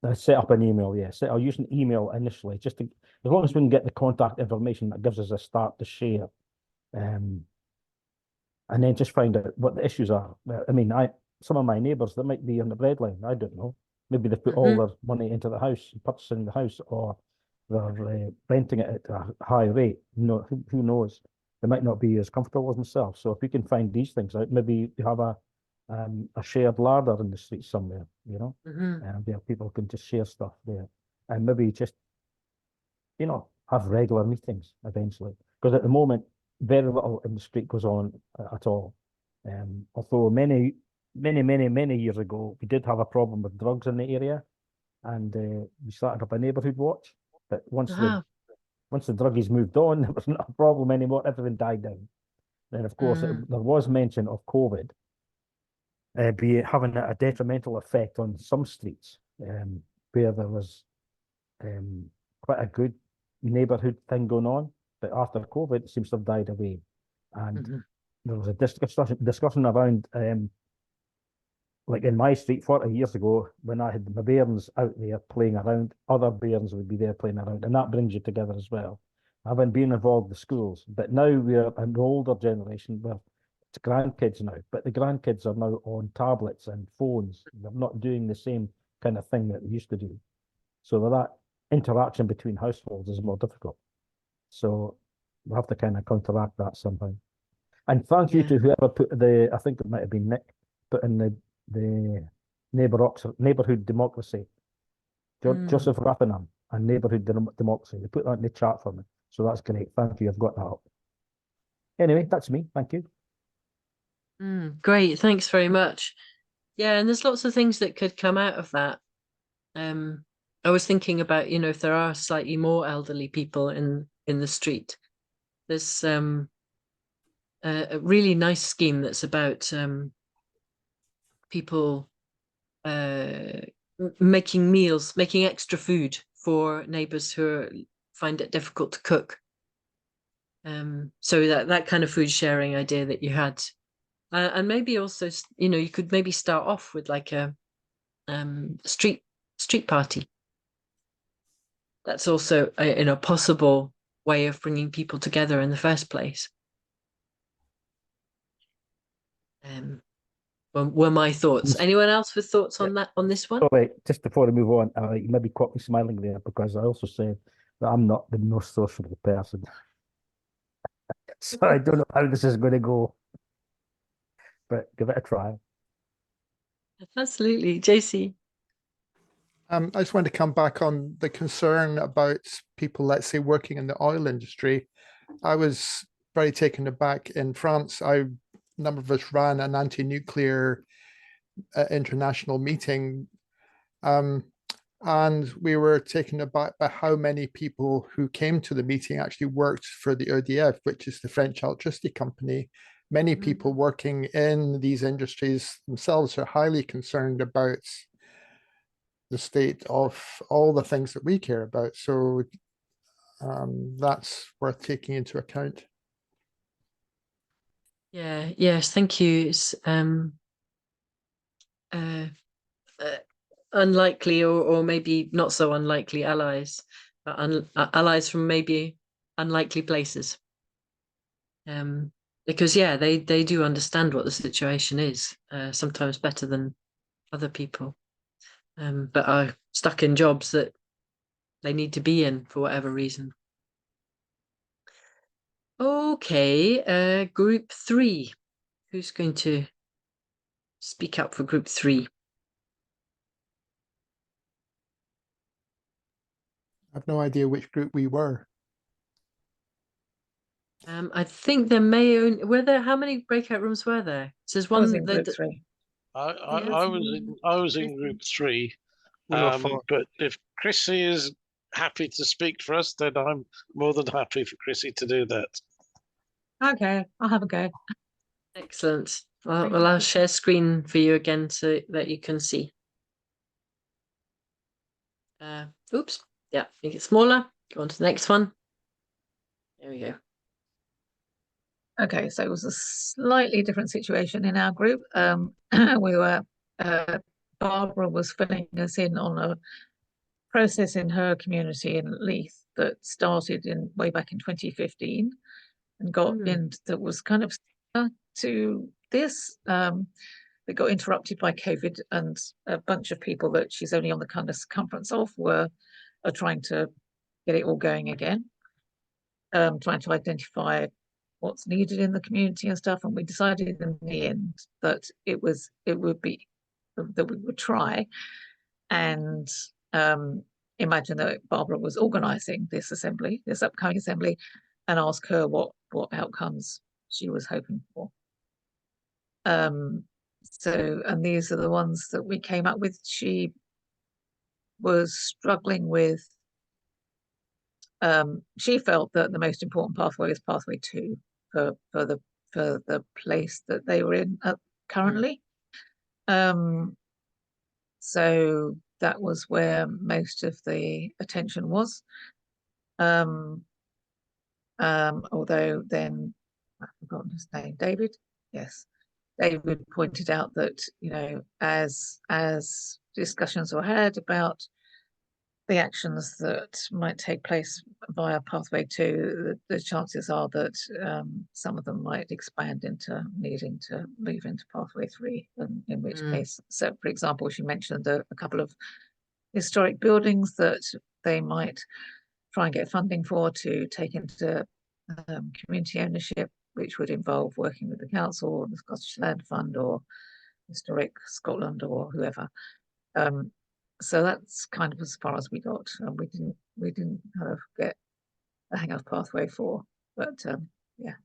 I set up an email, yes. I'll use an email initially, just to, as long as we can get the contact information, that gives us a start to share. And then just find out what the issues are. I mean, some of my neighbours, they might be on the breadline, I don't know. Maybe they put all their money into the house, purchasing the house, or they're renting it at a high rate. No, who knows? They might not be as comfortable as themselves. So if we can find these things out, maybe you have a shared larder in the street somewhere, you know, and where people can just share stuff there, and maybe just, you know, have regular meetings eventually. Because at the moment, very little in the street goes on at all. Although many years ago, we did have a problem with drugs in the area, and we started up a neighbourhood watch. But once the druggies moved on, there was not a problem anymore. Everything died down. Then, of course, there was mention of COVID be having a detrimental effect on some streets, where there was quite a good neighbourhood thing going on. But after COVID, it seems to have died away. And there was a discussion around, like in my street 40 years ago, when I had my bairns out there playing around, other bairns would be there playing around, and that brings you together as well. Having been involved in the schools, but now we're an older generation where it's grandkids now, but the grandkids are now on tablets and phones. They're not doing the same kind of thing that they used to do. So that interaction between households is more difficult. So we have to kind of counteract that somehow. And thank you to whoever put I think it might have been Nick, put in the neighbourhood democracy. Joseph Rathenham and neighbourhood democracy. They put that in the chat for me. So that's great. Thank you. I've got that up. Anyway, that's me. Thank you. Great, thanks very much. Yeah, and there's lots of things that could come out of that. I was thinking about, you know, if there are slightly more elderly people in the street, there's a really nice scheme that's about people making meals, making extra food for neighbors who find it difficult to cook. So that kind of food sharing idea that you had, and maybe also, you know, you could maybe start off with like a street party. That's also a possible way of bringing people together in the first place. Were my thoughts. Anyone else with thoughts on that, on this one? Sorry, just before we move on, you maybe caught me smiling there because I also said that I'm not the most sociable person. So I don't know how this is going to go, but give it a try. Absolutely, JC. I just want to come back on the concern about people, let's say, working in the oil industry. I was very taken aback in France. A number of us ran an anti-nuclear international meeting, and we were taken aback by how many people who came to the meeting actually worked for the EDF, which is the French electricity company. Many people working in these industries themselves are highly concerned about the state of all the things that we care about. So that's worth taking into account. Yeah, yes, thank you. It's unlikely or maybe not so unlikely allies, allies from maybe unlikely places. Because yeah, they do understand what the situation is, sometimes better than other people, but are stuck in jobs that they need to be in for whatever reason. Okay, group 3. Who's going to speak up for group 3? I have no idea which group we were. I think there may only, were there, how many breakout rooms were there? So there's I was one in that group 3. I was in group 3. But if Chrissy is happy to speak for us, then I'm more than happy for Chrissy to do that. Okay, I'll have a go. Excellent. Well, I'll share screen for you again so that you can see. Oops. Yeah, make it smaller. Go on to the next one. There we go. Okay, so it was a slightly different situation in our group. We were Barbara was filling us in on a process in her community in Leith that started in way back in 2015 and got in, that was kind of similar to this. It got interrupted by COVID, and a bunch of people that she's only on the kind of circumference of are trying to get it all going again, trying to identify what's needed in the community and stuff. And we decided in the end that it would be that we would try and imagine that Barbara was organizing this assembly, this upcoming assembly, and ask her what outcomes she was hoping for. So, and these are the ones that we came up with. She was struggling with, she felt that the most important pathway is pathway 2 for the place that they were in currently. So that was where most of the attention was. Although then I've forgotten his name, David. Yes, David pointed out that, you know, as discussions were had about the actions that might take place via pathway 2, the chances are that some of them might expand into needing to move into pathway 3, and in which case, so for example, she mentioned a couple of historic buildings that they might try and get funding for to take into community ownership, which would involve working with the council or the Scottish Land Fund or Historic Scotland or whoever. So that's kind of as far as we got, and we didn't kind of get hang of pathway 4. But yeah.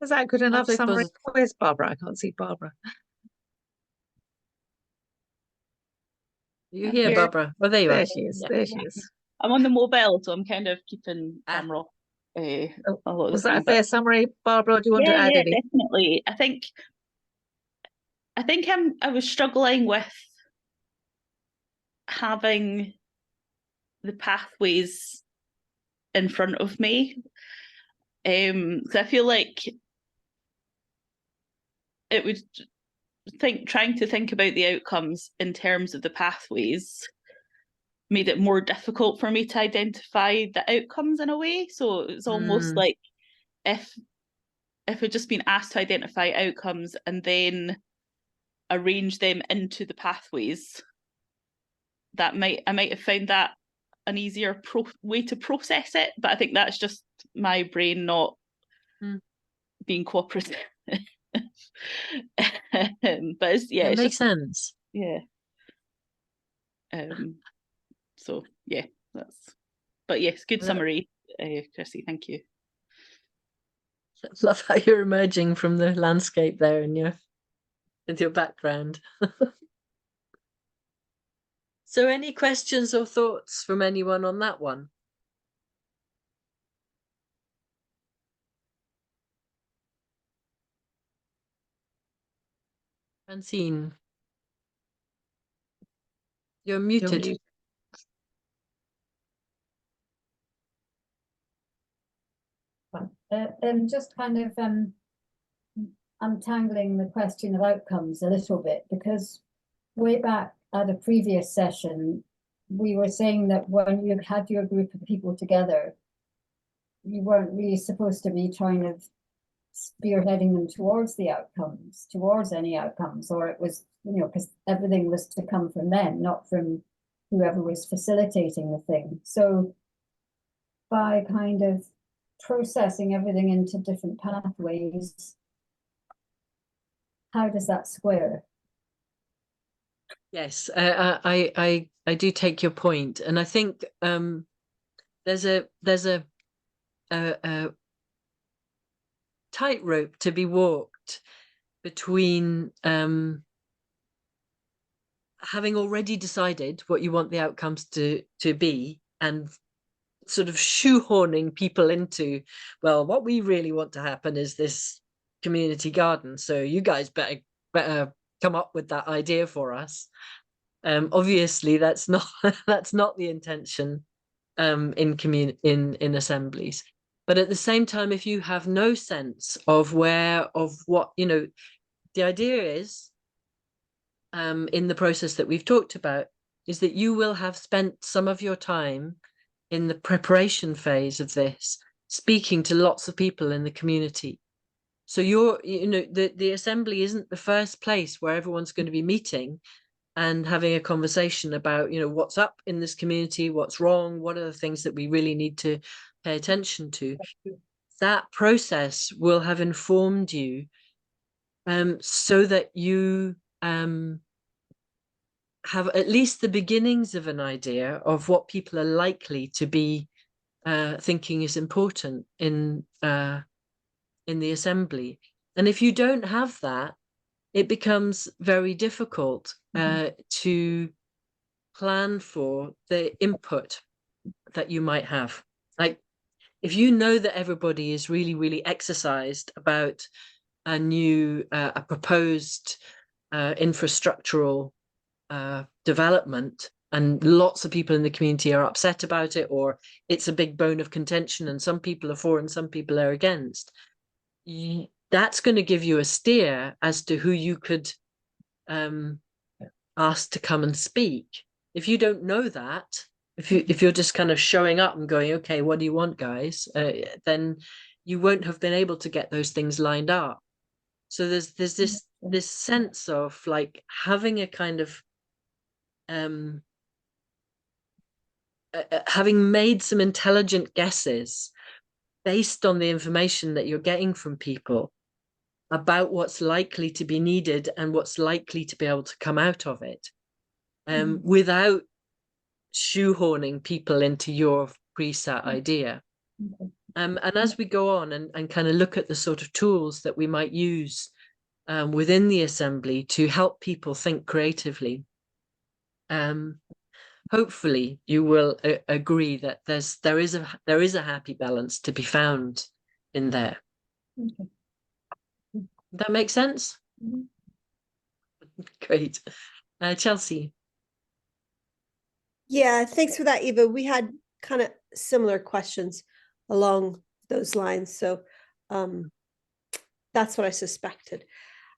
Is that good enough Pathway summary? four's- Where's Barbara? I can't see Barbara. You I'm here, here. Barbara? Oh, there you are. There she is. Yeah. There she is. I'm on the mobile, so I'm kind of keeping Ah. camera off a Oh, lot of was the that a time. But fair summary, Barbara? Or do you want to yeah, add yeah, any? definitely. I think I was struggling with having the pathways in front of me. Because I feel like it would trying to think about the outcomes in terms of the pathways made it more difficult for me to identify the outcomes in a way. So it's almost like if we'd just been asked to identify outcomes and then arrange them into the pathways, I might have found that an easier way to process it. But I think that's just my brain not being cooperative. But it's, yeah, It it's makes just sense. yeah. So yeah, but yes, good summary, Chrissy. Thank you. Love how you're emerging from the landscape there in with your background. So any questions or thoughts from anyone on that one? Francine, you're muted. Just kind of untangling the question of outcomes a little bit, because way back at a previous session, we were saying that when you had your group of people together, you weren't really supposed to be trying to spearheading them towards the outcomes, towards any outcomes, or it was, because everything was to come from them, not from whoever was facilitating the thing. So by kind of processing everything into different pathways, how does that square? Yes, I do take your point, and I think there's a tightrope to be walked between having already decided what you want the outcomes to be and sort of shoehorning people into, well, what we really want to happen is this community garden, so you guys better come up with that idea for us. Obviously that's not that's not the intention in assemblies, but at the same time, if you have no sense of what the idea is in the process that we've talked about, is that you will have spent some of your time in the preparation phase of this, speaking to lots of people in the community. So the assembly isn't the first place where everyone's going to be meeting and having a conversation about, what's up in this community, what's wrong, what are the things that we really need to pay attention to. That process will have informed you so that you have at least the beginnings of an idea of what people are likely to be thinking is important in the assembly. And if you don't have that, it becomes very difficult to plan for the input that you might have. Like, if you know that everybody is really, really exercised about a proposed infrastructural development, and lots of people in the community are upset about it, or it's a big bone of contention and some people are for and some people are against, that's going to give you a steer as to who you could ask to come and speak. If you don't know that, if you're just kind of showing up and going, okay, what do you want, guys, then you won't have been able to get those things lined up. So there's this sense of like having a kind of having made some intelligent guesses based on the information that you're getting from people about what's likely to be needed and what's likely to be able to come out of it, without shoehorning people into your preset idea. Okay. And as we go on and kind of look at the sort of tools that we might use within the assembly to help people think creatively, hopefully you will agree that there is a happy balance to be found in there. Okay. That makes sense? Mhm. Great. Chelsea. Yeah, thanks for that, Eva. We had kind of similar questions along those lines. So that's what I suspected.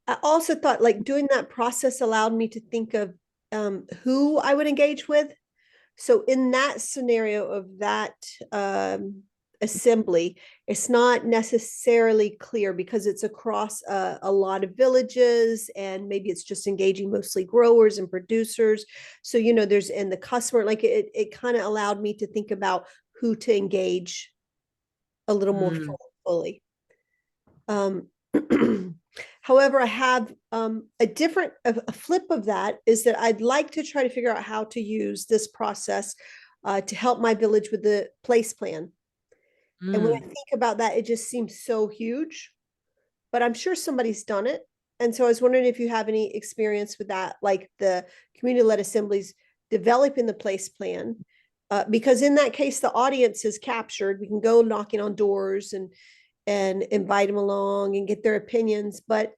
I also thought like doing that process allowed me to think of who I would engage with. So in that scenario of that assembly, it's not necessarily clear because it's across a lot of villages, and maybe it's just engaging mostly growers and producers. So, you know, there's in the customer, like it kind of allowed me to think about who to engage a little more fully. However, I have a flip of that is that I'd like to try to figure out how to use this process to help my village with the place plan. And when I think about that, it just seems so huge, but I'm sure somebody's done it. And so I was wondering if you have any experience with that, like the community-led assemblies developing the place plan, because in that case, the audience is captured. We can go knocking on doors and invite them along and get their opinions, but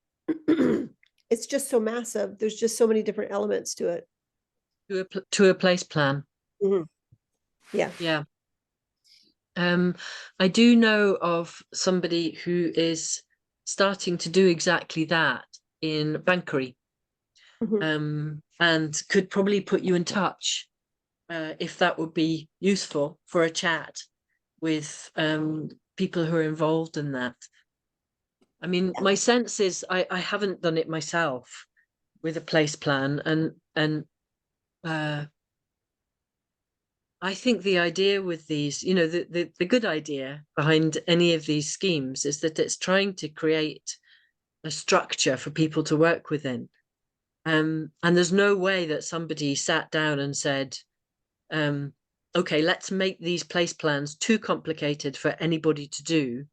it's just so massive. There's just so many different elements to it. To a place plan. Mm-hmm. Yeah. Yeah. I do know of somebody who is starting to do exactly that in Banchory, and could probably put you in touch if that would be useful for a chat with people who are involved in that. I mean, my sense is I haven't done it myself with a place plan, and I think the idea with these, you know, the good idea behind any of these schemes is that it's trying to create a structure for people to work within. And there's no way that somebody sat down and said, okay, let's make these place plans too complicated for anybody to do,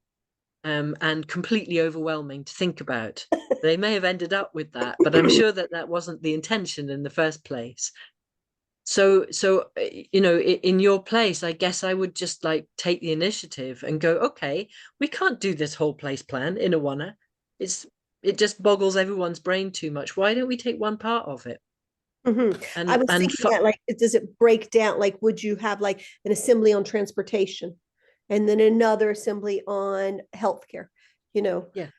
and completely overwhelming to think about. They may have ended up with that, but I'm sure that that wasn't the intention in the first place. So you know, in your place, I guess I would just like take the initiative and go, okay, we can't do this whole place plan in Awana. It just boggles everyone's brain too much. Why don't we take one part of it? I was thinking that, like, does it break down? Like, would you have like an assembly on transportation, and then another assembly on healthcare? You know. Yeah.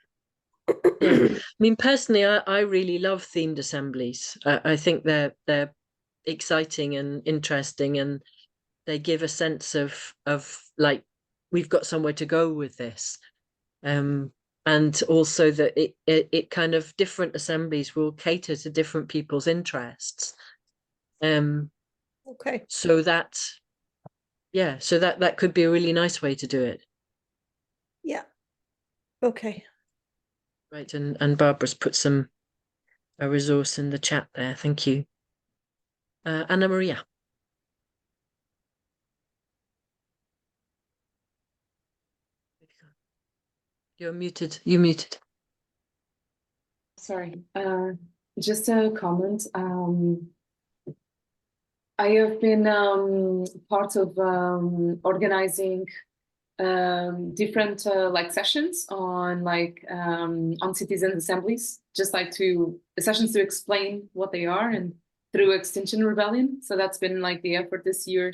Yeah. I mean, personally, I really love themed assemblies. I think they're exciting and interesting, and they give a sense of like we've got somewhere to go with this, and also that it kind of different assemblies will cater to different people's interests. Okay. So that, yeah, so that could be a really nice way to do it. Yeah. Okay. Right, and Barbara's put a resource in the chat there. Thank you. Anna Maria. You're muted. You're muted. Sorry, just a comment. I have been part of organizing different like sessions on like on citizen assemblies, just like sessions to explain what they are, and through Extinction Rebellion. So that's been like the effort this year.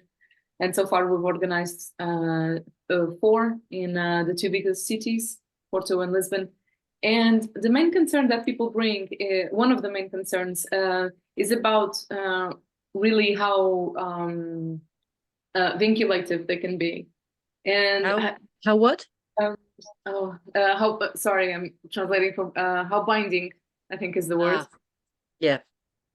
And so far we've organized 4 in the 2 biggest cities, Porto and Lisbon. And the main concern that people bring, one of the main concerns is about really how vinculative they can be. And how what? How, sorry, I'm translating from how binding, I think is the word. Yeah.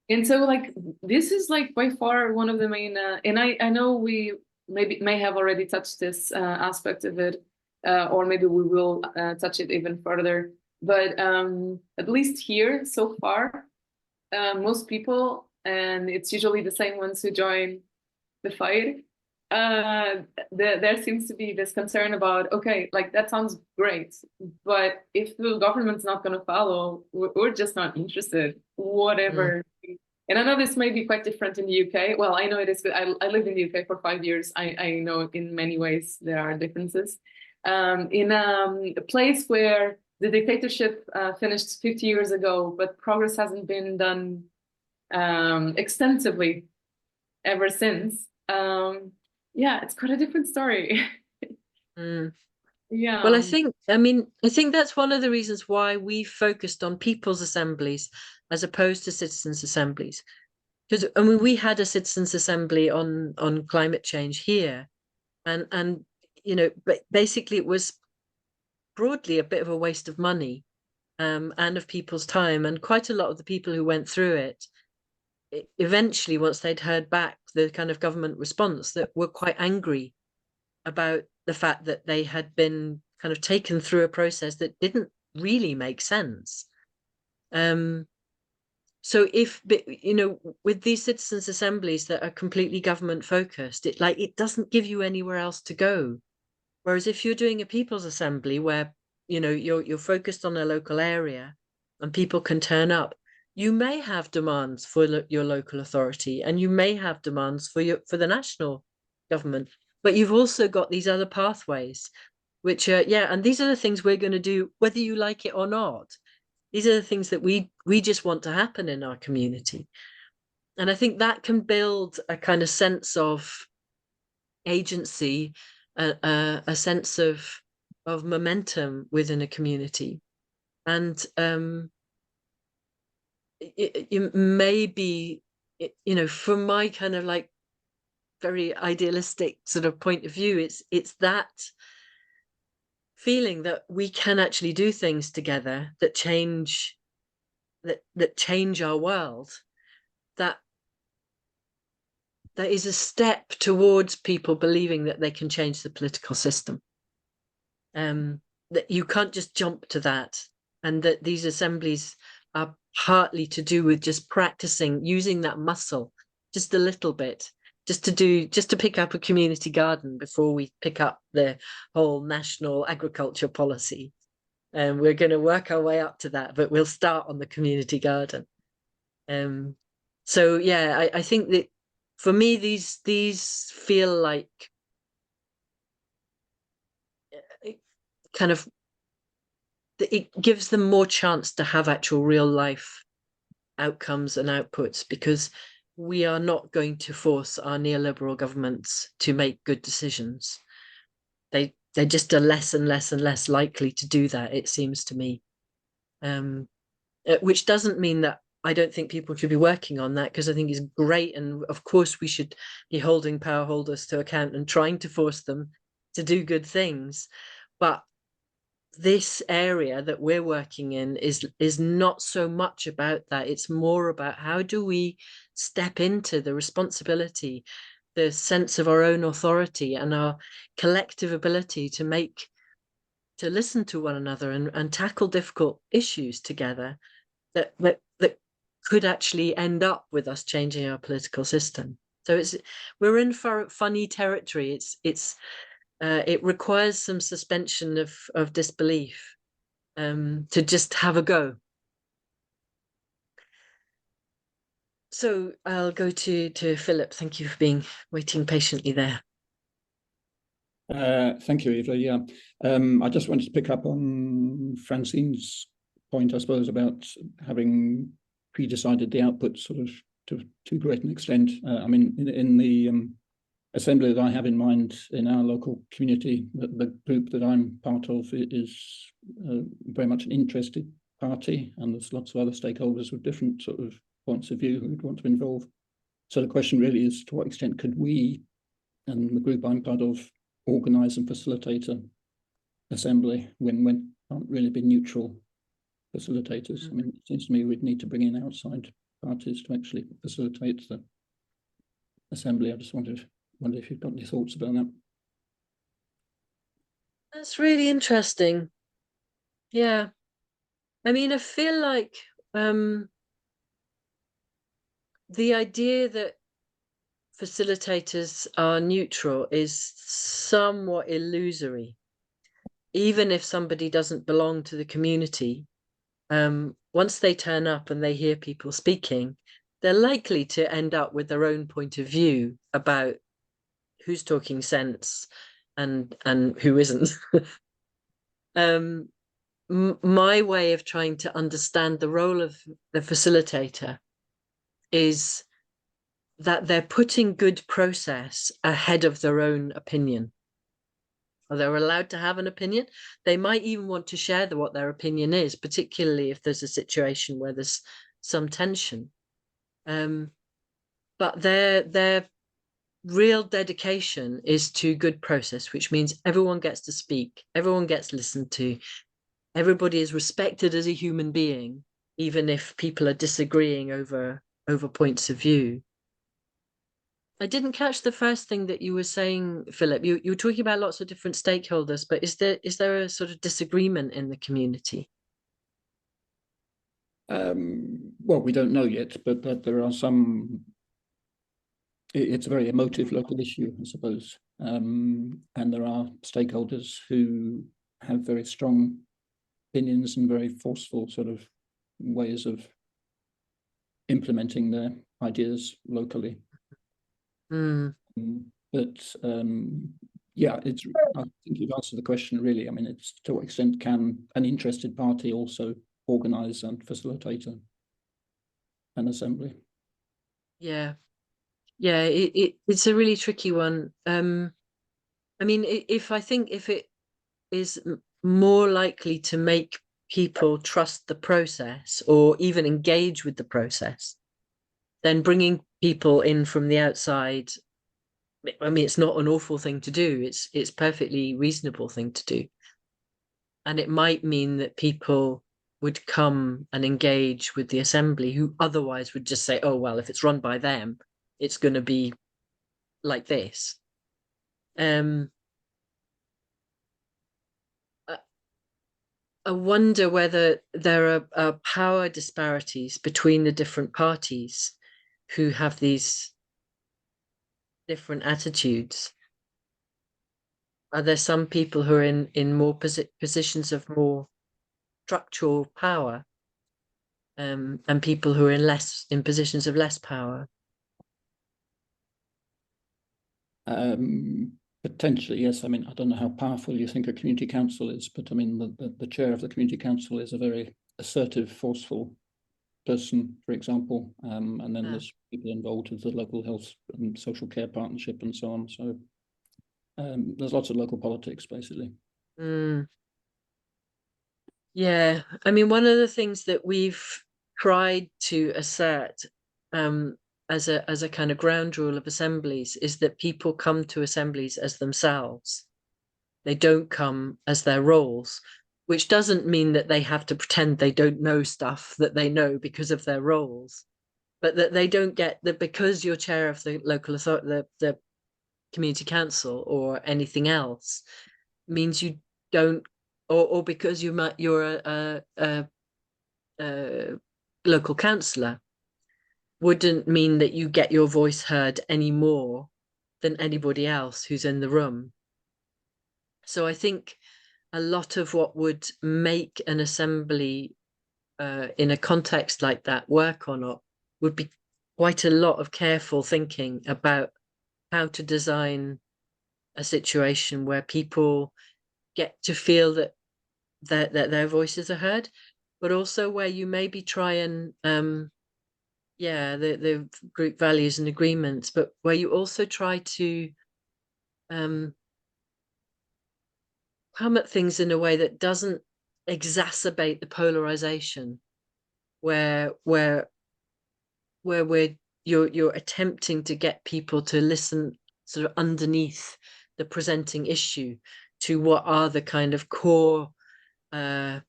And so like, this is like by far one of the main, and I know we may have already touched this aspect of it, or maybe we will touch it even further. But at least here so far, most people, and it's usually the same ones who join the fight, there seems to be this concern about, okay, like that sounds great, but if the government's not going to follow, we're just not interested, whatever. And I know this may be quite different in the UK. Well, I know it is. I lived in the UK for 5 years. I know in many ways there are differences. In a place where the dictatorship finished 50 years ago, but progress hasn't been done extensively ever since. Yeah, it's quite a different story. Yeah. Well, I think that's one of the reasons why we focused on people's assemblies as opposed to citizens' assemblies. Because we had a citizens' assembly on climate change here, and you know, but basically it was broadly a bit of a waste of money, and of people's time, and quite a lot of the people who went through it eventually, once they'd heard back the kind of government response, that were quite angry about the fact that they had been kind of taken through a process that didn't really make sense. So if, you know, with these citizens' assemblies that are completely government focused, it doesn't give you anywhere else to go. Whereas if you're doing a people's assembly where, you know, you're focused on a local area and people can turn up, you may have demands for your local authority, and you may have demands for the national government, but you've also got these other pathways, which are, and these are the things we're going to do, whether you like it or not. These are the things that we just want to happen in our community. And I think that can build a kind of sense of agency, a sense of momentum within a community. And it may be, you know, from my kind of like very idealistic sort of point of view, it's that feeling that we can actually do things together that change our world, that is a step towards people believing that they can change the political system. That you can't just jump to that, and that these assemblies are partly to do with just practicing using that muscle just a little bit, just to pick up a community garden before we pick up the whole national agriculture policy. And we're going to work our way up to that, but we'll start on the community garden. So yeah, I think that for me, these feel like kind of, it gives them more chance to have actual real life outcomes and outputs, because we are not going to force our neoliberal governments to make good decisions. They just are less and less and less likely to do that, it seems to me. Which doesn't mean that I don't think people should be working on that, because I think it's great, and of course we should be holding power holders to account and trying to force them to do good things. But this area that we're working in is not so much about that. It's more about how do we step into the responsibility, the sense of our own authority and our collective ability to listen to one another and tackle difficult issues together that could actually end up with us changing our political system. So we're in funny territory. It requires some suspension of disbelief to just have a go. So I'll go to Philip. Thank you for waiting patiently there. Thank you, Eva. Yeah, I just wanted to pick up on Francine's point, I suppose, about having pre-decided the output sort of to too great an extent. I mean, in the assembly that I have in mind in our local community, the group that I'm part of is very much an interested party, and there's lots of other stakeholders with different sort of points of view who would want to involve. So the question really is, to what extent could we, and the group I'm part of, organise and facilitate an assembly when can't really be neutral facilitators? I mean, it seems to me we'd need to bring in outside parties to actually facilitate the assembly. I just wonder if you've got any thoughts about that. That's really interesting. Yeah, I mean, I feel like the idea that facilitators are neutral is somewhat illusory. Even if somebody doesn't belong to the community, once they turn up and they hear people speaking, they're likely to end up with their own point of view about who's talking sense and who isn't. My way of trying to understand the role of the facilitator is that they're putting good process ahead of their own opinion. Or they're allowed to have an opinion. They might even want to share what their opinion is, particularly if there's a situation where there's some tension. But their real dedication is to good process, which means everyone gets to speak, everyone gets listened to, everybody is respected as a human being, even if people are disagreeing over points of view. I didn't catch the first thing that you were saying, Philip. You were talking about lots of different stakeholders, but is there a sort of disagreement in the community? Well, we don't know yet, but that there are some. It's a very emotive local issue, I suppose, and there are stakeholders who have very strong opinions and very forceful sort of ways of implementing their ideas locally. But yeah, I think you've answered the question really. I mean, it's to what extent can an interested party also organize and facilitate an assembly? Yeah, it's a really tricky one. I mean, if it is more likely to make people trust the process or even engage with the process, then bringing people in from the outside, I mean, it's not an awful thing to do. It's perfectly reasonable thing to do. And it might mean that people would come and engage with the assembly who otherwise would just say, oh, well, if it's run by them, it's going to be like this. I wonder whether there are power disparities between the different parties who have these different attitudes. Are there some people who are in more positions of more structural power, and people who are in positions of less power? Potentially, yes. I mean, I don't know how powerful you think a community council is, but I mean, the chair of the community council is a very assertive, forceful person, for example, and then there's people involved with the local health and social care partnership and so on. So there's lots of local politics, basically. Yeah, I mean, one of the things that we've tried to assert as a kind of ground rule of assemblies is that people come to assemblies as themselves. They don't come as their roles, which doesn't mean that they have to pretend they don't know stuff that they know because of their roles, but that they don't get that because you're chair of the local authority, the community council or anything else means you don't, or because you're a local councillor wouldn't mean that you get your voice heard any more than anybody else who's in the room. So I think a lot of what would make an assembly in a context like that work or not would be quite a lot of careful thinking about how to design a situation where people get to feel that their voices are heard, but also where you maybe try and the group values and agreements, but where you also try to come at things in a way that doesn't exacerbate the polarization, where you're attempting to get people to listen sort of underneath the presenting issue to what are the kind of core things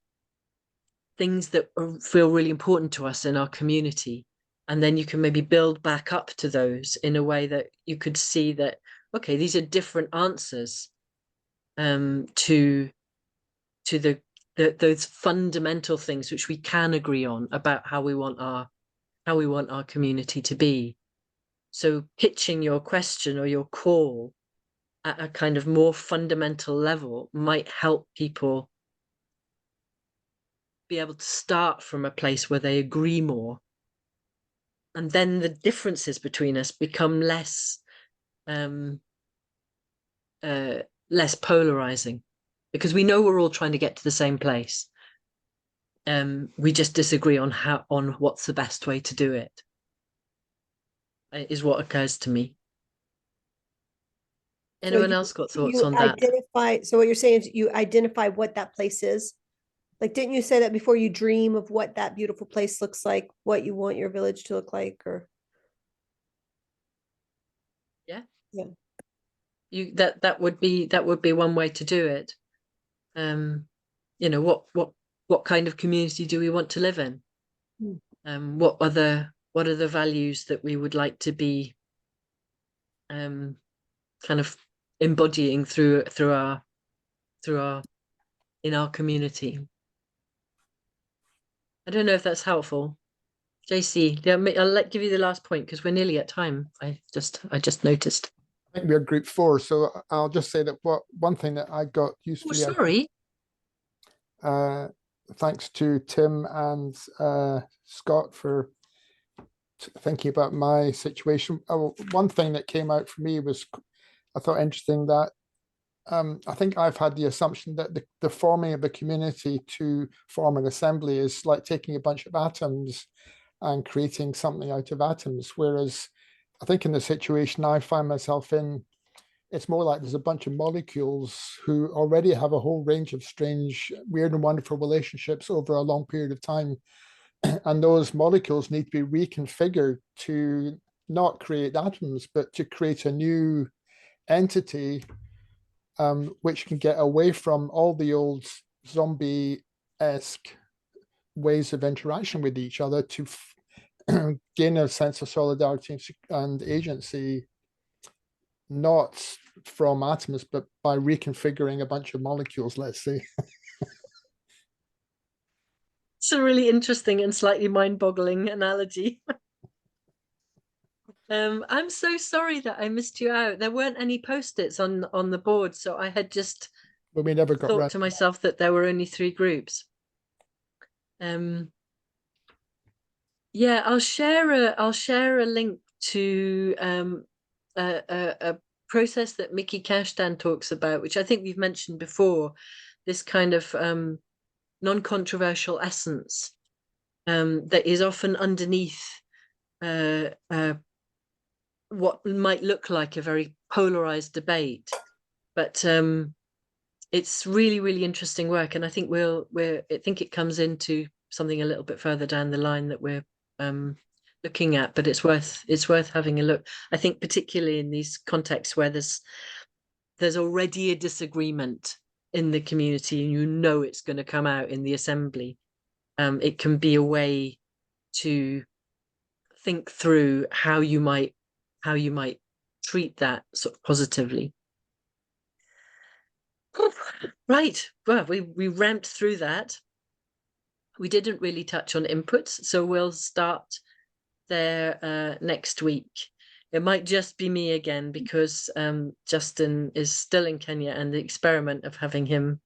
that feel really important to us in our community. And then you can maybe build back up to those in a way that you could see that, okay, these are different answers to those fundamental things which we can agree on about how we want our community to be. So pitching your question or your call at a kind of more fundamental level might help people be able to start from a place where they agree more. And then the differences between us become less less polarizing, because we know we're all trying to get to the same place. We just disagree on what's the best way to do it, is what occurs to me. Anyone else got thoughts on that? So what you're saying is you identify what that place is. Like, didn't you say that before? You dream of what that beautiful place looks like, what you want your village to look like, or yeah. That would be one way to do it. You know, what kind of community do we want to live in? What are the values that we would like to be kind of embodying through our in our community? I don't know if that's helpful. JC, I'll give you the last point because we're nearly at time. I just noticed. I think we're group 4, so I'll just say that one thing that I got usefully. Oh, sorry. Thanks to Tim and Scott for thinking about my situation. One thing that came out for me was, I thought interesting that I think I've had the assumption that the forming of a community to form an assembly is like taking a bunch of atoms and creating something out of atoms. Whereas I think in the situation I find myself in, it's more like there's a bunch of molecules who already have a whole range of strange, weird and wonderful relationships over a long period of time. And those molecules need to be reconfigured to not create atoms, but to create a new entity which can get away from all the old zombie-esque ways of interaction with each other to gain a sense of solidarity and agency, not from atoms, but by reconfiguring a bunch of molecules, let's say. It's a really interesting and slightly mind-boggling analogy. I'm so sorry that I missed you out. There weren't any post-its on the board, so I had just we never got thought to myself that there were only 3 groups. Yeah, I'll share a link to a process that Mickey Kashdan talks about, which I think we've mentioned before. This kind of non-controversial essence that is often underneath what might look like a very polarized debate, but it's really, really interesting work, and I think I think it comes into something a little bit further down the line that we're looking at, but it's worth having a look. I think particularly in these contexts where there's already a disagreement in the community, and you know it's going to come out in the assembly. It can be a way to think through how you might treat that sort of positively. Right, well, we ramped through that. We didn't really touch on inputs, so we'll start there next week. It might just be me again because Justin is still in Kenya, and the experiment of having him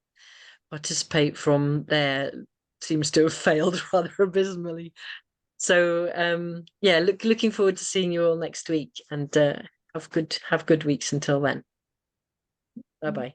participate from there seems to have failed rather abysmally. So yeah, looking forward to seeing you all next week, and have good weeks until then. Bye bye.